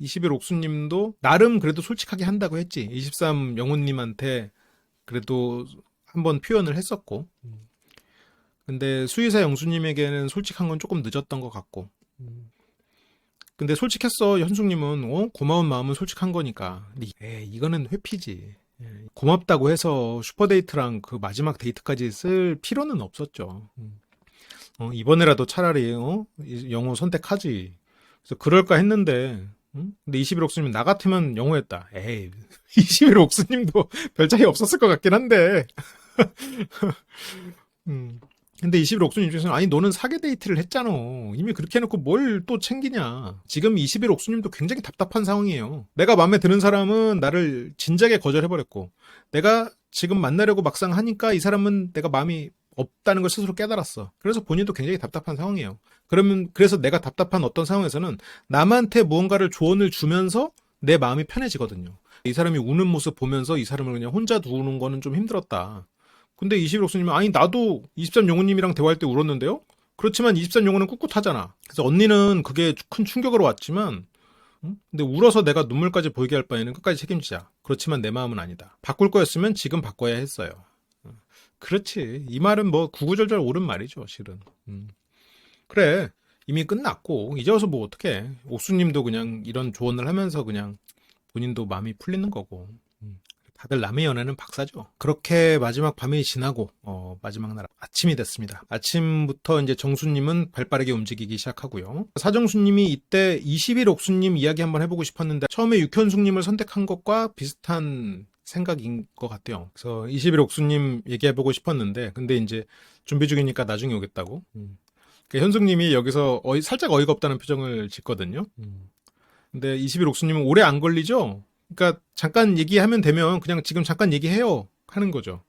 [SPEAKER 1] 21옥수님도 나름 그래도 솔직하게 한다고 했지. 23영호님한테 그래도 한번 표현을 했었고. 근데 수의사 영수님에게는 솔직한 건 조금 늦었던 것 같고. 근데 솔직했어. 현숙님은 고마운 마음은 솔직한 거니까. 근데 이거는 회피지. 고맙다고 해서 슈퍼데이트랑 그 마지막 데이트까지 쓸 필요는 없었죠. 이번에라도 차라리 영호 선택하지. 그래서 그럴까 했는데 근데 21옥수님 나 같으면 영호했다. 에이 21옥수님도 별 차이 없었을 것 같긴 한데 근데 21옥수님 입장에서는 아니 너는 사계 데이트를 했잖아. 이미 그렇게 해놓고 뭘 또 챙기냐. 지금 21옥수님도 굉장히 답답한 상황이에요. 내가 마음에 드는 사람은 나를 진작에 거절해버렸고 내가 지금 만나려고 막상 하니까 이 사람은 내가 마음이 없다는 걸 스스로 깨달았어. 그래서 본인도 굉장히 답답한 상황이에요. 그래서 내가 답답한 어떤 상황에서는 남한테 무언가를 조언을 주면서 내 마음이 편해지거든요. 이 사람이 우는 모습 보면서 이 사람을 그냥 혼자 두는 거는 좀 힘들었다. 근데 21옥수님은 아니 나도 23영호님이랑 대화할 때 울었는데요? 그렇지만 23영호는 꿋꿋하잖아. 그래서 언니는 그게 큰 충격으로 왔지만 근데 울어서 내가 눈물까지 보이게 할 바에는 끝까지 책임지자. 그렇지만 내 마음은 아니다. 바꿀 거였으면 지금 바꿔야 했어요. 그렇지. 이 말은 뭐 구구절절 옳은 말이죠, 실은. 그래. 이미 끝났고 이제 와서 뭐 어떡해. 옥수님도 그냥 이런 조언을 하면서 그냥 본인도 마음이 풀리는 거고. 다들 남의 연애는 박사죠. 그렇게 마지막 밤이 지나고 마지막 날 아침이 됐습니다. 아침부터 이제 정수님은 발빠르게 움직이기 시작하고요. 사정수님이 이때 21옥수님 이야기 한번 해보고 싶었는데 처음에 육현숙님을 선택한 것과 비슷한 생각인 것 같아요. 그래서 21옥수님 얘기해보고 싶었는데 근데 이제 준비 중이니까 나중에 오겠다고. 그러니까 현숙님이 여기서 살짝 어이가 없다는 표정을 짓거든요. 근데 21옥수님은 오래 안 걸리죠? 그러니까 잠깐 얘기하면 되면 그냥 지금 잠깐 얘기해요 하는 거죠.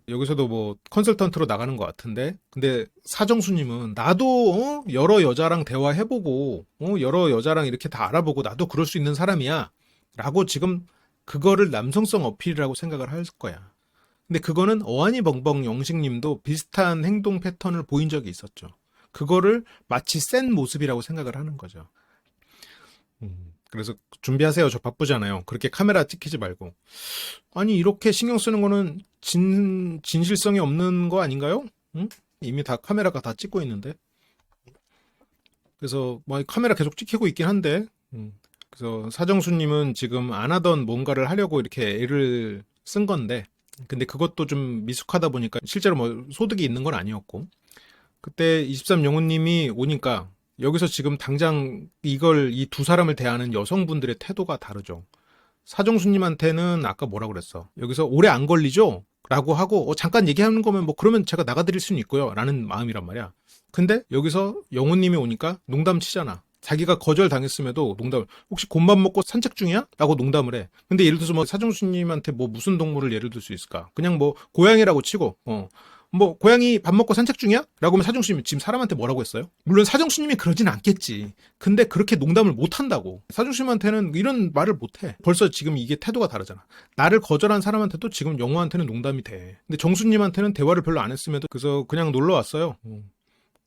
[SPEAKER 1] 여기서도 뭐 컨설턴트로 나가는 것 같은데 근데 사정수님은 나도 여러 여자랑 대화해보고 여러 여자랑 이렇게 다 알아보고 나도 그럴 수 있는 사람이야 라고 지금 그거를 남성성 어필이라고 생각을 할 거야. 근데 그거는 어안이 벙벙 영식님도 비슷한 행동 패턴을 보인 적이 있었죠. 그거를 마치 센 모습이라고 생각을 하는 거죠. 그래서 준비하세요. 저 바쁘잖아요. 그렇게 카메라 찍히지 말고. 아니 이렇게 신경 쓰는 거는 진실성이 없는 거 아닌가요? 응? 이미 다 카메라가 다 찍고 있는데. 그래서 뭐 카메라 계속 찍히고 있긴 한데 그래서 사정수님은 지금 안 하던 뭔가를 하려고 이렇게 애를 쓴 건데, 근데 그것도 좀 미숙하다 보니까 실제로 뭐 소득이 있는 건 아니었고, 그때 23영호님이 오니까 여기서 지금 당장 이 두 사람을 대하는 여성분들의 태도가 다르죠. 사정수님한테는 아까 뭐라 그랬어? 여기서 오래 안 걸리죠? 라고 하고 잠깐 얘기하는 거면 뭐 그러면 제가 나가드릴 수는 있고요 라는 마음이란 말이야. 근데 여기서 영호님이 오니까 농담 치잖아. 자기가 거절당했음에도 농담을, 혹시 곰밥 먹고 산책 중이야? 라고 농담을 해. 근데 예를 들어서 뭐 사정수님한테 뭐 무슨 동물을 예를 들 수 있을까? 그냥 뭐 고양이라고 치고 뭐 고양이 밥 먹고 산책 중이야? 라고 하면 사정수님이 지금 사람한테 뭐라고 했어요? 물론 사정수님이 그러진 않겠지. 근데 그렇게 농담을 못 한다고. 사정수님한테는 이런 말을 못 해. 벌써 지금 이게 태도가 다르잖아. 나를 거절한 사람한테도 지금 영호한테는 농담이 돼. 근데 정수님한테는 대화를 별로 안 했음에도 그래서 그냥 놀러 왔어요.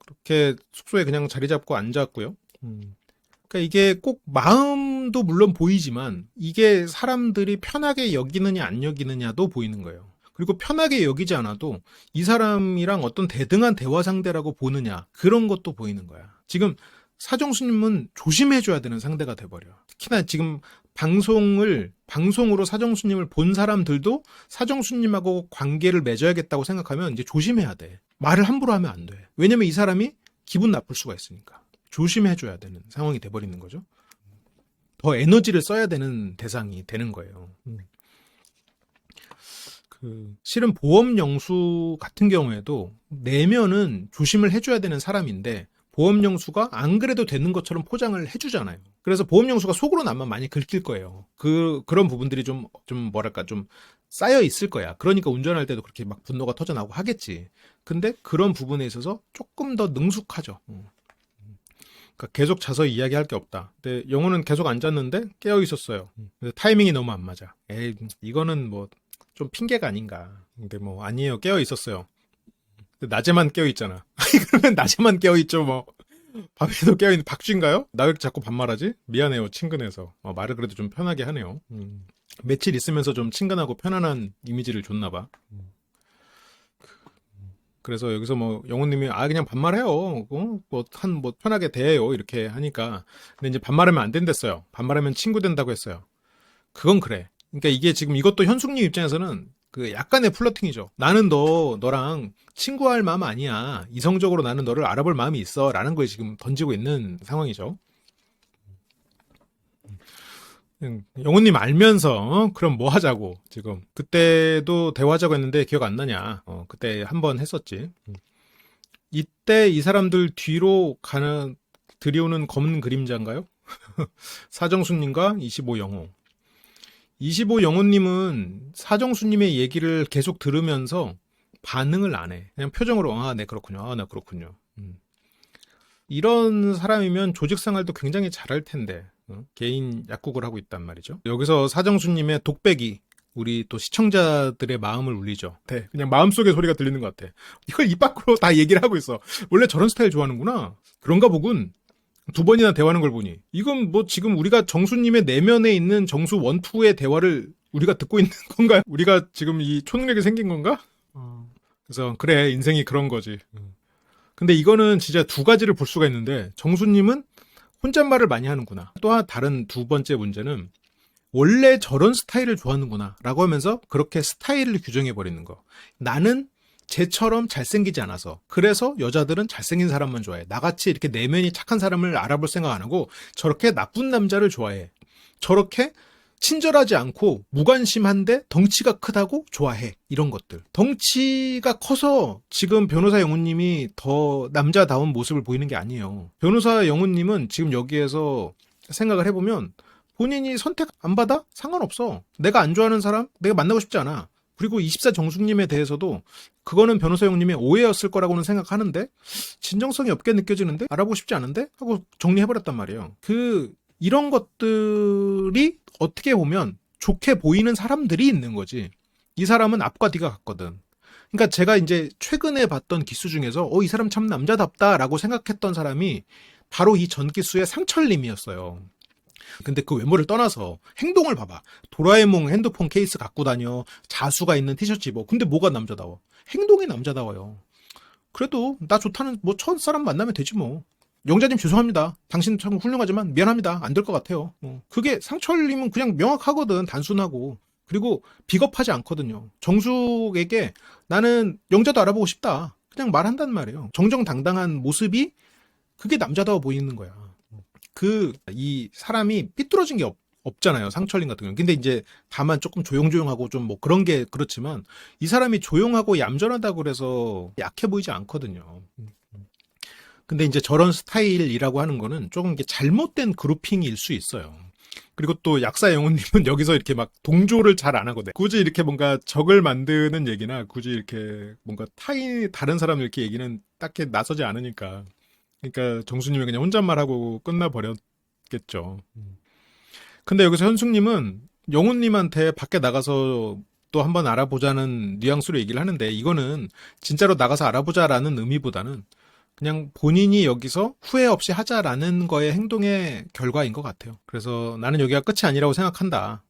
[SPEAKER 1] 그렇게 숙소에 그냥 자리 잡고 앉았고요. 그러니까 이게 꼭 마음도 물론 보이지만 이게 사람들이 편하게 여기느냐 안 여기느냐도 보이는 거예요. 그리고 편하게 여기지 않아도 이 사람이랑 어떤 대등한 대화 상대라고 보느냐 그런 것도 보이는 거야. 지금 사정수님은 조심해줘야 되는 상대가 돼버려. 특히나 지금 방송으로 사정수님을 본 사람들도 사정수님하고 관계를 맺어야겠다고 생각하면 이제 조심해야 돼. 말을 함부로 하면 안 돼. 왜냐면 이 사람이 기분 나쁠 수가 있으니까. 조심해줘야 되는 상황이 돼버리는 거죠. 더 에너지를 써야 되는 대상이 되는 거예요. 실은 보험 영수 같은 경우에도 내면은 조심을 해줘야 되는 사람인데 보험 영수가 안 그래도 되는 것처럼 포장을 해주잖아요. 그래서 보험 영수가 속으로는 아마 많이 긁힐 거예요. 그런 부분들이 좀 뭐랄까 좀 쌓여 있을 거야. 그러니까 운전할 때도 그렇게 막 분노가 터져나오고 하겠지. 근데 그런 부분에 있어서 조금 더 능숙하죠. 그러니까 계속 자서 이야기할 게 없다. 근데 영호는 계속 앉았는데 깨어 있었어요. 타이밍이 너무 안 맞아. 에이, 이거는 뭐 좀 핑계가 아닌가. 근데 뭐 아니에요. 깨어 있었어요. 낮에만 깨어 있잖아. 그러면 낮에만 깨어 있죠 뭐. 밤에도 깨어 있는 박쥐인가요? 나 왜 자꾸 반말하지? 미안해요. 친근해서. 말을 그래도 좀 편하게 하네요. 며칠 있으면서 좀 친근하고 편안한 이미지를 줬나 봐. 그래서 여기서 뭐 영호님이 그냥 반말해요. 뭐 편하게 대해요. 이렇게 하니까. 근데 이제 반말하면 안 된댔어요. 반말하면 친구 된다고 했어요. 그건 그래. 그러니까 이게 지금 이것도 현숙님 입장에서는 그 약간의 플러팅이죠. 나는 너랑 친구할 마음 아니야. 이성적으로 나는 너를 알아볼 마음이 있어. 라는 거에 지금 던지고 있는 상황이죠. 영호님 알면서 그럼 뭐 하자고 지금. 그때도 대화하자고 했는데 기억 안 나냐. 그때 한번 했었지. 이때 이 사람들 뒤로 들이오는 검은 그림자인가요? 사정수님과 25영호. 25영호님은 사정수님의 얘기를 계속 들으면서 반응을 안 해. 그냥 표정으로 네 그렇군요. 네 그렇군요. 이런 사람이면 조직 생활도 굉장히 잘할 텐데 개인 약국을 하고 있단 말이죠. 여기서 사정수님의 독백이 우리 또 시청자들의 마음을 울리죠. 네, 그냥 마음속의 소리가 들리는 것 같아. 이걸 입 밖으로 다 얘기를 하고 있어. 원래 저런 스타일 좋아하는구나. 그런가 보군. 두 번이나 대화하는 걸 보니 이건 뭐 지금 우리가 정수님의 내면에 있는 정수 원투의 대화를 우리가 듣고 있는 건가요? 우리가 지금 이 초능력이 생긴 건가? 그래서 그래 인생이 그런 거지. 근데 이거는 진짜 두 가지를 볼 수가 있는데 정수님은 혼잣말을 많이 하는구나. 또 다른 두 번째 문제는 원래 저런 스타일을 좋아하는구나 라고 하면서 그렇게 스타일을 규정해버리는 거. 나는 쟤처럼 잘생기지 않아서 그래서 여자들은 잘생긴 사람만 좋아해. 나같이 이렇게 내면이 착한 사람을 알아볼 생각 안 하고 저렇게 나쁜 남자를 좋아해. 저렇게 친절하지 않고 무관심한데 덩치가 크다고 좋아해. 이런 것들. 덩치가 커서 지금 변호사 영훈님이 더 남자다운 모습을 보이는 게 아니에요. 변호사 영훈님은 지금 여기에서 생각을 해보면 본인이 선택 안 받아? 상관없어. 내가 안 좋아하는 사람? 내가 만나고 싶지 않아. 그리고 24 정숙님에 대해서도 그거는 변호사 형님의 오해였을 거라고는 생각하는데 진정성이 없게 느껴지는데 알아보고 싶지 않은데 하고 정리해버렸단 말이에요. 이런 것들이 어떻게 보면 좋게 보이는 사람들이 있는 거지. 이 사람은 앞과 뒤가 같거든. 그러니까 제가 이제 최근에 봤던 기수 중에서 이 사람 참 남자답다라고 생각했던 사람이 바로 이 전 기수의 상철님이었어요. 근데 그 외모를 떠나서 행동을 봐봐. 도라에몽 핸드폰 케이스 갖고 다녀. 자수가 있는 티셔츠 입어. 근데 뭐가 남자다워? 행동이 남자다워요. 그래도 나 좋다는 뭐 첫사람 만나면 되지 뭐. 영자님 죄송합니다. 당신 참 훌륭하지만 미안합니다. 안 될 것 같아요. 그게 상철님은 그냥 명확하거든. 단순하고. 그리고 비겁하지 않거든요. 정숙에게 나는 영자도 알아보고 싶다. 그냥 말한단 말이에요. 정정당당한 모습이 그게 남자다워 보이는 거야. 이 사람이 삐뚤어진 게 없잖아요. 상철님 같은 경우는. 근데 이제 다만 조금 조용조용하고 좀 뭐 그런 게 그렇지만 이 사람이 조용하고 얌전하다고 그래서 약해 보이지 않거든요. 근데 이제 저런 스타일이라고 하는 거는 조금 이게 잘못된 그루핑일 수 있어요. 그리고 또 약사 영혼님은 여기서 이렇게 막 동조를 잘 안 하거든. 굳이 이렇게 뭔가 적을 만드는 얘기나 굳이 이렇게 뭔가 다른 사람 이렇게 얘기는 딱히 나서지 않으니까. 그러니까 정수님이 그냥 혼잣말하고 끝나버렸겠죠. 근데 여기서 현숙님은 영훈님한테 밖에 나가서 또 한번 알아보자는 뉘앙스로 얘기를 하는데 이거는 진짜로 나가서 알아보자라는 의미보다는 그냥 본인이 여기서 후회 없이 하자라는 거의 행동의 결과인 것 같아요. 그래서 나는 여기가 끝이 아니라고 생각한다.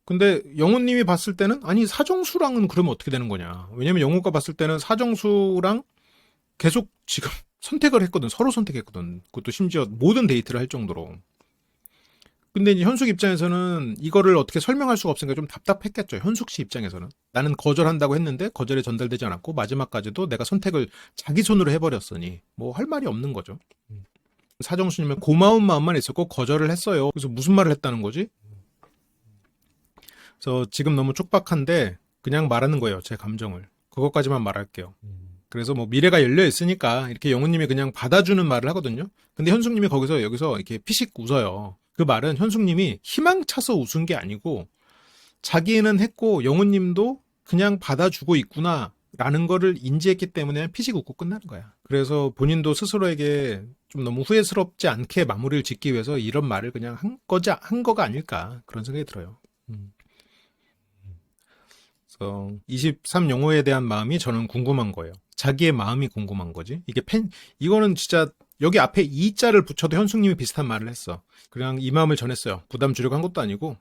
[SPEAKER 1] 근데 영훈님이 봤을 때는 아니 사정수랑은 그러면 어떻게 되는 거냐. 왜냐면 영훈가 봤을 때는 사정수랑 계속 지금 선택을 했거든. 서로 선택했거든. 그것도 심지어 모든 데이트를 할 정도로. 근데 이제 현숙 입장에서는 이거를 어떻게 설명할 수가 없으니까 좀 답답했겠죠. 현숙 씨 입장에서는. 나는 거절한다고 했는데 거절이 전달되지 않았고 마지막까지도 내가 선택을 자기 손으로 해버렸으니 뭐 할 말이 없는 거죠. 사정수님은 고마운 마음만 있었고 거절을 했어요. 그래서 무슨 말을 했다는 거지? 그래서 지금 너무 촉박한데 그냥 말하는 거예요. 제 감정을. 그것까지만 말할게요. 그래서 뭐 미래가 열려 있으니까 이렇게 영훈님이 그냥 받아주는 말을 하거든요. 근데 현숙님이 여기서 이렇게 피식 웃어요. 그 말은 현숙님이 희망차서 웃은 게 아니고 자기는 했고 영훈님도 그냥 받아주고 있구나 라는 거를 인지했기 때문에 피식 웃고 끝나는 거야. 그래서 본인도 스스로에게 좀 너무 후회스럽지 않게 마무리를 짓기 위해서 이런 말을 그냥 한 거가 아닐까 그런 생각이 들어요. 그래서 23영호에 대한 마음이 저는 궁금한 거예요. 자기의 마음이 궁금한 거지. 이거는 진짜 여기 앞에 이자를 붙여도 현숙님이 비슷한 말을 했어. 그냥 이 마음을 전했어요. 부담 주려고 한 것도 아니고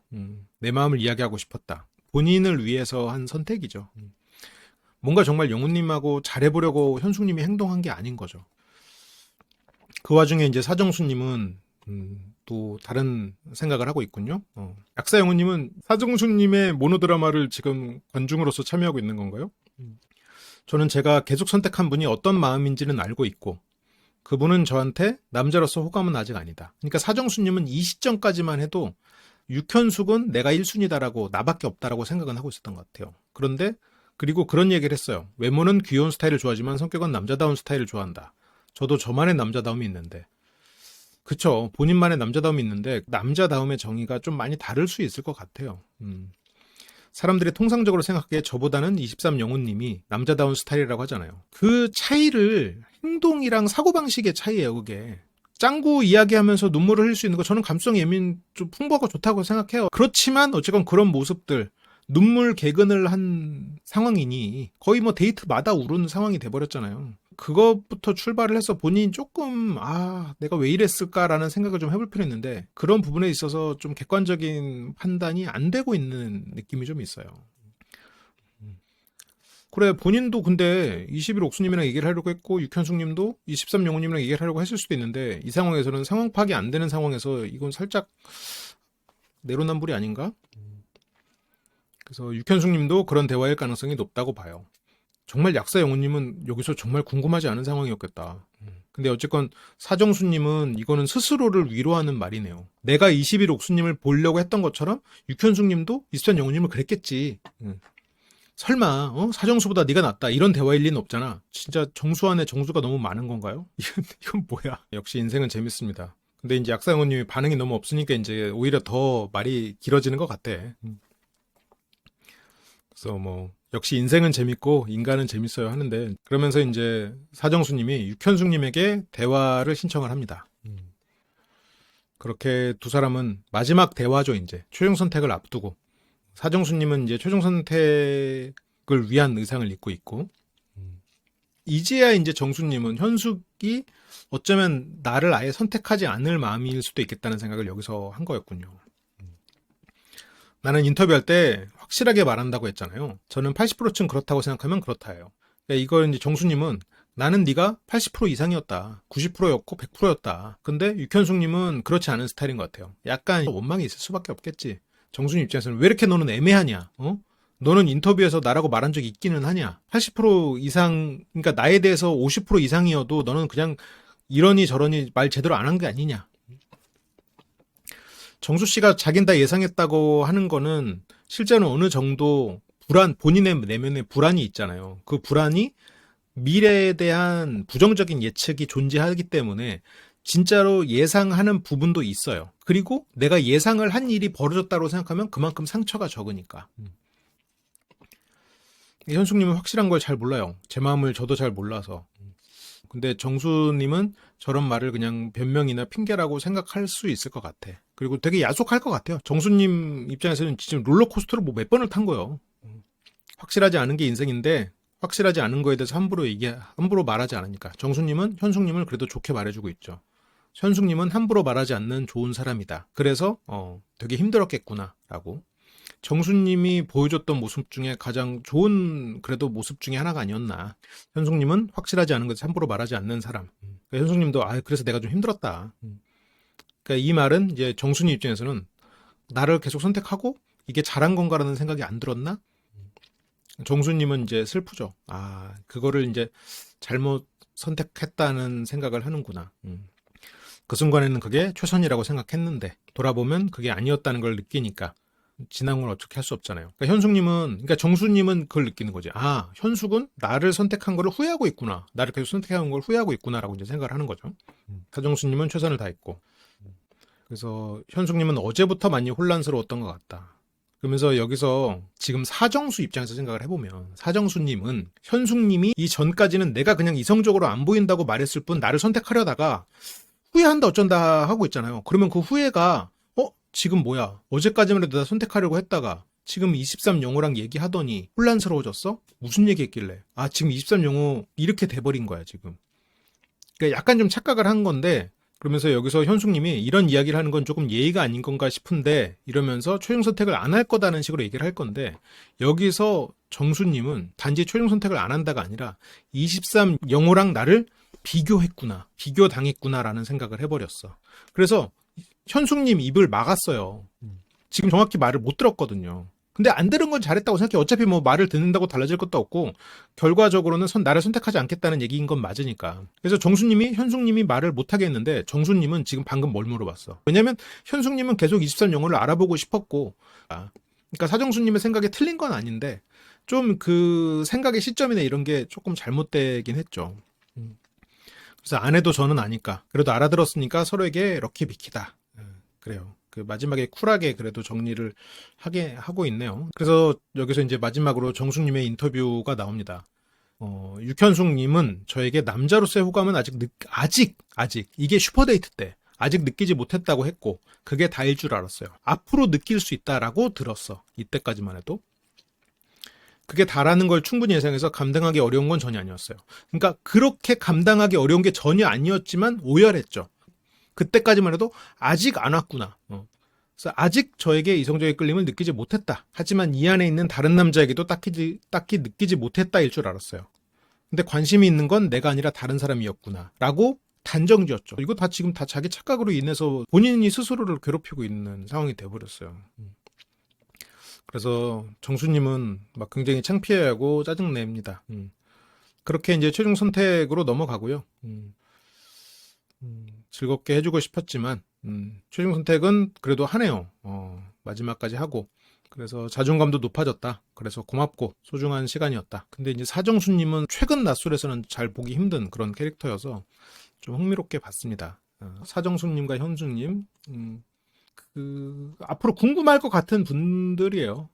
[SPEAKER 1] 내 마음을 이야기하고 싶었다. 본인을 위해서 한 선택이죠. 뭔가 정말 영훈님하고 잘해보려고 현숙님이 행동한 게 아닌 거죠. 그 와중에 이제 사정수님은 또 다른 생각을 하고 있군요. 약사 영훈님은 사정수님의 모노드라마를 지금 관중으로서 참여하고 있는 건가요? 저는 제가 계속 선택한 분이 어떤 마음인지는 알고 있고 그분은 저한테 남자로서 호감은 아직 아니다. 그러니까 사정수님은 이 시점까지만 해도 육현숙은 내가 1순위다라고 나밖에 없다라고 생각은 하고 있었던 것 같아요. 그런데 그리고 그런 얘기를 했어요. 외모는 귀여운 스타일을 좋아하지만 성격은 남자다운 스타일을 좋아한다. 저도 저만의 남자다움이 있는데 그쵸. 본인만의 남자다움이 있는데 남자다움의 정의가 좀 많이 다를 수 있을 것 같아요. 사람들이 통상적으로 생각하기에 저보다는 23영훈님이 남자다운 스타일이라고 하잖아요. 그 차이를 행동이랑 사고방식의 차이예요. 그게. 짱구 이야기하면서 눈물을 흘릴 수 있는 거 저는 감성 예민 좀 풍부하고 좋다고 생각해요. 그렇지만 어쨌건 그런 모습들 눈물 개근을 한 상황이니 거의 뭐 데이트마다 우는 상황이 돼버렸잖아요. 그것부터 출발을 해서 본인이 조금 내가 왜 이랬을까라는 생각을 좀 해볼 필요 있는데 그런 부분에 있어서 좀 객관적인 판단이 안 되고 있는 느낌이 좀 있어요. 그래 본인도 근데 21 옥수님이랑 얘기를 하려고 했고 육현숙님도 23 영호님이랑 얘기를 하려고 했을 수도 있는데 이 상황에서는 상황 파악이 안 되는 상황에서 이건 살짝 내로남불이 아닌가? 그래서 육현숙님도 그런 대화일 가능성이 높다고 봐요. 정말 약사 영호님은 여기서 정말 궁금하지 않은 상황이었겠다. 근데 어쨌건 사정수님은 이거는 스스로를 위로하는 말이네요. 내가 21 옥수님을 보려고 했던 것처럼 육현숙님도 23 영호님을 그랬겠지. 설마 사정수보다 네가 낫다 이런 대화일 리는 없잖아. 진짜 정수 안에 정수가 너무 많은 건가요? 이건 뭐야? 역시 인생은 재밌습니다. 근데 이제 약사 영호님이 반응이 너무 없으니까 이제 오히려 더 말이 길어지는 것 같아. 그래서 뭐 역시 인생은 재밌고 인간은 재밌어요 하는데 그러면서 이제 사정수님이 육현숙님에게 대화를 신청을 합니다. 그렇게 두 사람은 마지막 대화죠. 이제 최종 선택을 앞두고 사정수님은 이제 최종 선택을 위한 의상을 입고 있고 이제야 이제 정수님은 현숙이 어쩌면 나를 아예 선택하지 않을 마음일 수도 있겠다는 생각을 여기서 한 거였군요. 나는 인터뷰할 때 확실하게 말한다고 했잖아요. 저는 80%쯤 그렇다고 생각하면 그렇다예요. 그러니까 이걸 이제 정수님은 나는 네가 80% 이상이었다. 90%였고 100%였다. 근데 육현숙님은 그렇지 않은 스타일인 것 같아요. 약간 원망이 있을 수밖에 없겠지. 정순이 입장에서는 왜 이렇게 너는 애매하냐? 너는 인터뷰에서 나라고 말한 적이 있기는 하냐? 80% 이상, 그러니까 나에 대해서 50% 이상이어도 너는 그냥 이러니 저러니 말 제대로 안 한 게 아니냐? 정수 씨가 자긴 다 예상했다고 하는 거는 실제는 어느 정도 본인의 내면에 불안이 있잖아요. 그 불안이 미래에 대한 부정적인 예측이 존재하기 때문에 진짜로 예상하는 부분도 있어요. 그리고 내가 예상을 한 일이 벌어졌다고 생각하면 그만큼 상처가 적으니까. 현숙님은 확실한 걸 잘 몰라요. 제 마음을 저도 잘 몰라서. 근데 정수님은 저런 말을 그냥 변명이나 핑계라고 생각할 수 있을 것 같아. 그리고 되게 야속할 것 같아요. 정수님 입장에서는 지금 롤러코스터를 뭐 몇 번을 탄 거예요. 확실하지 않은 게 인생인데 확실하지 않은 거에 대해서 함부로 말하지 않으니까. 정수님은 현숙님을 그래도 좋게 말해주고 있죠. 현숙님은 함부로 말하지 않는 좋은 사람이다. 그래서 되게 힘들었겠구나라고. 정수님이 보여줬던 모습 중에 가장 좋은 그래도 모습 중에 하나가 아니었나. 현숙님은 확실하지 않은 것을 함부로 말하지 않는 사람. 그러니까 현숙님도 그래서 내가 좀 힘들었다. 그러니까 이 말은 이제 정수님 입장에서는 나를 계속 선택하고 이게 잘한 건가라는 생각이 안 들었나? 정수님은 이제 슬프죠. 그거를 이제 잘못 선택했다는 생각을 하는구나. 그 순간에는 그게 최선이라고 생각했는데 돌아보면 그게 아니었다는 걸 느끼니까 지난 걸 어떻게 할 수 없잖아요. 그러니까 정수님은 그걸 느끼는 거지. 현숙은 나를 선택한 거를 후회하고 있구나. 나를 계속 선택한 걸 후회하고 있구나라고 이제 생각을 하는 거죠. 사정수님은 최선을 다했고. 그래서 현숙님은 어제부터 많이 혼란스러웠던 것 같다. 그러면서 여기서 지금 사정수 입장에서 생각을 해보면 사정수님은 현숙님이 이 전까지는 내가 그냥 이성적으로 안 보인다고 말했을 뿐 나를 선택하려다가 후회한다 어쩐다 하고 있잖아요. 그러면 그 후회가 지금 뭐야? 어제까지만 해도 나 선택하려고 했다가 지금 23영호랑 얘기하더니 혼란스러워졌어? 무슨 얘기했길래? 지금 23영호 이렇게 돼버린 거야 지금. 그러니까 약간 좀 착각을 한 건데 그러면서 여기서 현숙님이 이런 이야기를 하는 건 조금 예의가 아닌 건가 싶은데 이러면서 최종 선택을 안 할 거다는 식으로 얘기를 할 건데 여기서 정수님은 단지 최종 선택을 안 한다가 아니라 23영호랑 나를 비교당했구나라는 생각을 해버렸어. 그래서 현숙님 입을 막았어요. 지금 정확히 말을 못 들었거든요. 근데 안 들은 건 잘했다고 생각해. 어차피 뭐 말을 듣는다고 달라질 것도 없고 결과적으로는 나를 선택하지 않겠다는 얘기인 건 맞으니까. 그래서 현숙님이 말을 못하게 했는데 정수님은 지금 방금 뭘 물어봤어. 왜냐면 현숙님은 계속 23영어를 알아보고 싶었고 그러니까 사정수님의 생각이 틀린 건 아닌데 좀 그 생각의 시점이나 이런 게 조금 잘못되긴 했죠. 그래서 안 해도 저는 아니까. 그래도 알아들었으니까 서로에게 럭키 비키다. 그래요. 그 마지막에 쿨하게 그래도 정리를 하고 있네요. 그래서 여기서 이제 마지막으로 정숙님의 인터뷰가 나옵니다. 육현숙님은 저에게 남자로서의 호감은 아직 이게 슈퍼데이트 때 아직 느끼지 못했다고 했고 그게 다일 줄 알았어요. 앞으로 느낄 수 있다라고 들었어. 이때까지만 해도. 그게 다라는 걸 충분히 예상해서 감당하기 어려운 건 전혀 아니었어요. 그러니까 그렇게 감당하기 어려운 게 전혀 아니었지만 오열했죠. 그때까지만 해도 아직 안 왔구나. 그래서 아직 저에게 이성적인 끌림을 느끼지 못했다. 하지만 이 안에 있는 다른 남자에게도 딱히 느끼지 못했다일 줄 알았어요. 근데 관심이 있는 건 내가 아니라 다른 사람이었구나. 라고 단정지었죠. 이거 지금 다 자기 착각으로 인해서 본인이 스스로를 괴롭히고 있는 상황이 돼버렸어요. 그래서 정수님은 막 굉장히 창피해하고 짜증냅니다. 그렇게 이제 최종 선택으로 넘어가고요. 즐겁게 해주고 싶었지만 최종 선택은 그래도 하네요. 마지막까지 하고 그래서 자존감도 높아졌다. 그래서 고맙고 소중한 시간이었다. 근데 이제 사정수님은 최근 낯설에서는 잘 보기 힘든 그런 캐릭터여서 좀 흥미롭게 봤습니다. 사정수님과 현수님 앞으로 궁금할 것 같은 분들이에요.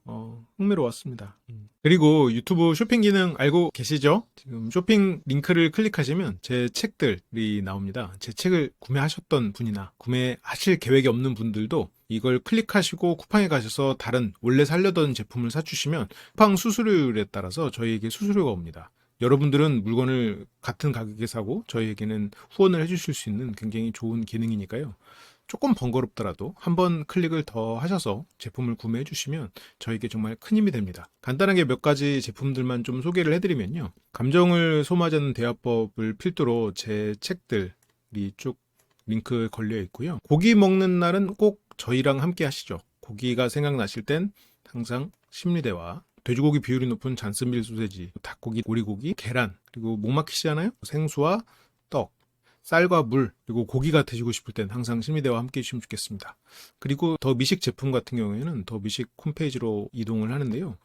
[SPEAKER 1] 흥미로웠습니다. 그리고 유튜브 쇼핑 기능 알고 계시죠? 지금 쇼핑 링크를 클릭하시면 제 책들이 나옵니다. 제 책을 구매하셨던 분이나 구매하실 계획이 없는 분들도 이걸 클릭하시고 쿠팡에 가셔서 다른 원래 살려던 제품을 사주시면 쿠팡 수수료율에 따라서 저희에게 수수료가 옵니다. 여러분들은 물건을 같은 가격에 사고 저희에게는 후원을 해주실 수 있는 굉장히 좋은 기능이니까요. 조금 번거롭더라도 한번 클릭을 더 하셔서 제품을 구매해 주시면 저에게 정말 큰 힘이 됩니다. 간단하게 몇 가지 제품들만 좀 소개를 해드리면요. 감정을 소모하지 않는 대화법을 필두로 제 책들이 쭉 링크 걸려 있고요. 고기 먹는 날은 꼭 저희랑 함께 하시죠. 고기가 생각나실 땐 항상 심리대화, 돼지고기 비율이 높은 잔스밀 소세지, 닭고기, 오리고기, 계란, 그리고 목 막히시잖아요? 생수와 떡, 쌀과 물, 그리고 고기가 드시고 싶을 땐 항상 심리대와 함께 해주시면 좋겠습니다. 그리고 더 미식 제품 같은 경우에는 더 미식 홈페이지로 이동을 하는데요.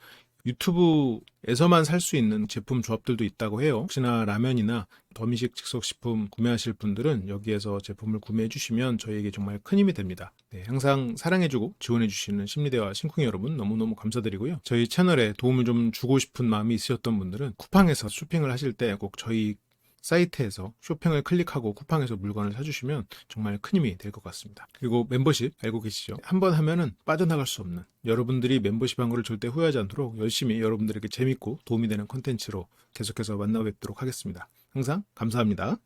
[SPEAKER 1] 유튜브에서만 살 수 있는 제품 조합들도 있다고 해요. 혹시나 라면이나 더미식 즉석식품 구매하실 분들은 여기에서 제품을 구매해 주시면 저희에게 정말 큰 힘이 됩니다. 네, 항상 사랑해주고 지원해 주시는 심리대와 심쿵이 여러분 너무너무 감사드리고요. 저희 채널에 도움을 좀 주고 싶은 마음이 있으셨던 분들은 쿠팡에서 쇼핑을 하실 때 꼭 저희 사이트에서 쇼핑을 클릭하고 쿠팡에서 물건을 사주시면 정말 큰 힘이 될 것 같습니다. 그리고 멤버십 알고 계시죠? 한번 하면은 빠져나갈 수 없는, 여러분들이 멤버십 한 거를 절대 후회하지 않도록 열심히 여러분들에게 재밌고 도움이 되는 콘텐츠로 계속해서 만나 뵙도록 하겠습니다. 항상 감사합니다.